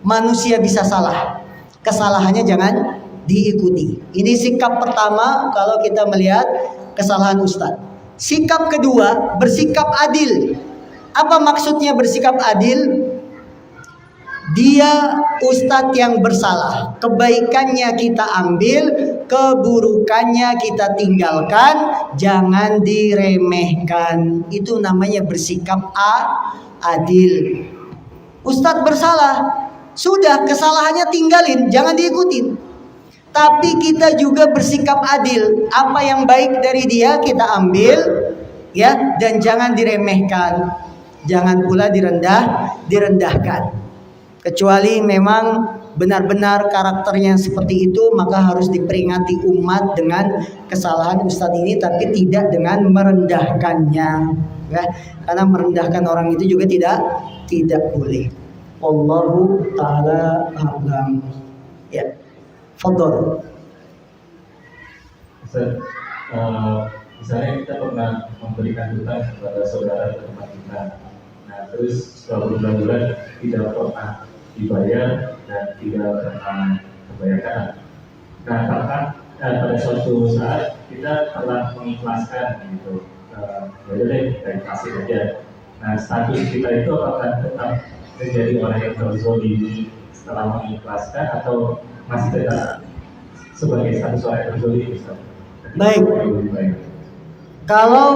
Manusia bisa salah, kesalahannya jangan diikuti. Ini sikap pertama kalau kita melihat kesalahan ustadz. Sikap kedua, bersikap adil. Apa maksudnya bersikap adil? Dia ustadz yang bersalah, kebaikannya kita ambil, keburukannya kita tinggalkan, jangan diremehkan. Itu namanya bersikap adil. Ustadz bersalah, sudah kesalahannya tinggalin, jangan diikutin. Tapi kita juga bersikap adil. Apa yang baik dari dia kita ambil, ya, dan jangan diremehkan. Jangan pula direndahkan. Kecuali memang benar-benar karakternya seperti itu, maka harus diperingati umat dengan kesalahan ustadz ini, tapi tidak dengan merendahkannya, ya. Karena merendahkan orang itu juga tidak boleh. Wallahu ta'ala a'lam. Ya, fadhol. Ustaz, misalnya kita pernah memberikan hutang kepada saudara atau teman kita, nah terus setelah berbulan-bulan tidak pernah dibayar dan tidak pernah terbayarkan. Nah, apakah pada suatu saat kita telah mengikhlaskan gitu, ya deh kita kasih aja. Nah, status kita itu apakah tetap menjadi orang yang terzolimi setelah mengikhlaskan atau masih tetap sebagai status orang yang terzolimi? Baik. Kalau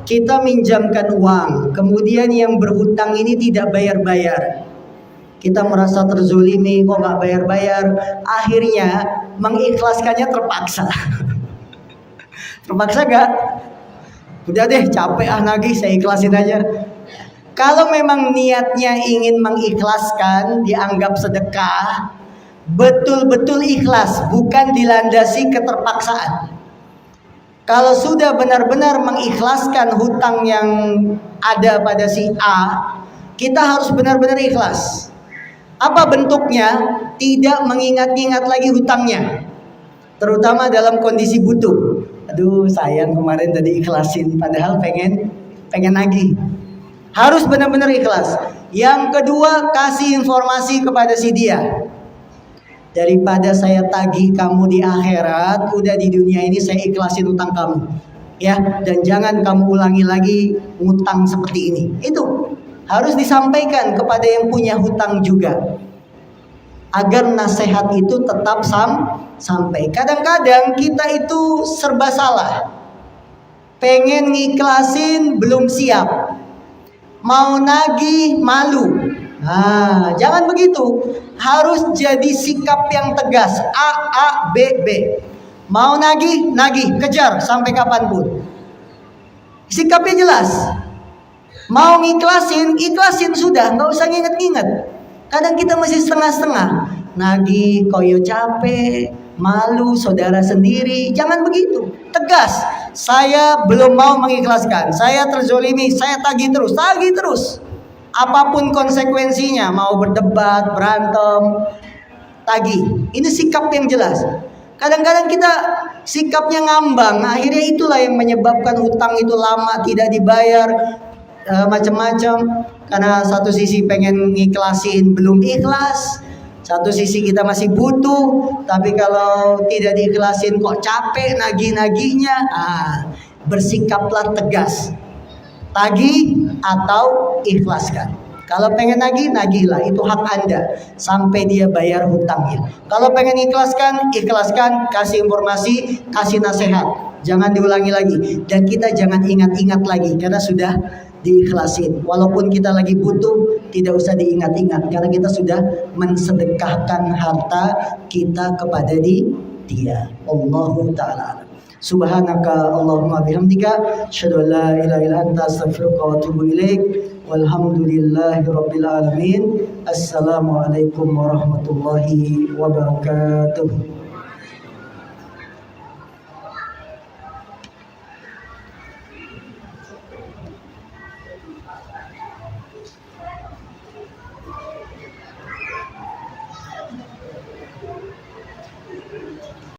kita minjamkan uang, kemudian yang berhutang ini tidak bayar-bayar, kita merasa terzolimi, kok nggak bayar-bayar, akhirnya mengikhlaskannya terpaksa. Terpaksa gak? Udah deh, capek nagih, saya ikhlasin aja. Kalau memang niatnya ingin mengikhlaskan, dianggap sedekah, betul-betul ikhlas, bukan dilandasi keterpaksaan. Kalau sudah benar-benar mengikhlaskan hutang yang ada pada si A, kita harus benar-benar ikhlas. Apa bentuknya? Tidak mengingat-ingat lagi hutangnya, terutama dalam kondisi butuh. Aduh, sayang kemarin tadi ikhlasin, padahal pengen nagih. Harus benar-benar ikhlas. Yang kedua, kasih informasi kepada si dia. Daripada saya tagih kamu di akhirat, udah di dunia ini saya ikhlasin hutang kamu, ya. Dan jangan kamu ulangi lagi ngutang seperti ini. Itu harus disampaikan kepada yang punya hutang juga, agar nasihat itu tetap sampai. Kadang-kadang kita itu serba salah. Pengen ngiklasin belum siap, mau nagih malu. Nah, jangan begitu. Harus jadi sikap yang tegas. A, B, B. Mau nagih, kejar sampai kapanpun. Sikapnya jelas. Mau ikhlasin sudah, nggak usah nginget-nginget. Kadang kita masih setengah-setengah. Nagih, koyo capek, malu, saudara sendiri. Jangan begitu. Tegas. Saya belum mau mengikhlaskan. Saya terzolimi, saya tagih terus. Apapun konsekuensinya, mau berdebat, berantem, tagih. Ini sikap yang jelas. Kadang-kadang kita sikapnya ngambang. Akhirnya itulah yang menyebabkan hutang itu lama tidak dibayar. Macam-macam, karena satu sisi pengen ngiklasin belum ikhlas, satu sisi kita masih butuh, tapi kalau tidak diikhlasin kok capek nagih-nagihnya. Bersikaplah tegas, tagih atau ikhlaskan. Kalau pengen nagihlah, itu hak Anda sampai dia bayar hutangnya. Kalau pengen ikhlaskan, kasih informasi, kasih nasihat, jangan diulangi lagi. Dan kita jangan ingat-ingat lagi, karena sudah diikhlasin. Walaupun kita lagi butuh, tidak usah diingat-ingat, karena kita sudah mensedekahkan harta kita kepada dia. Allahu ta'ala. Subhanaka Allahumma bihamdika, asyhadu an la ilaha illa anta, astaghfiruka wa atubu ilaik. Walhamdulillahi rabbil alamin. Assalamualaikum warahmatullahi wabarakatuh.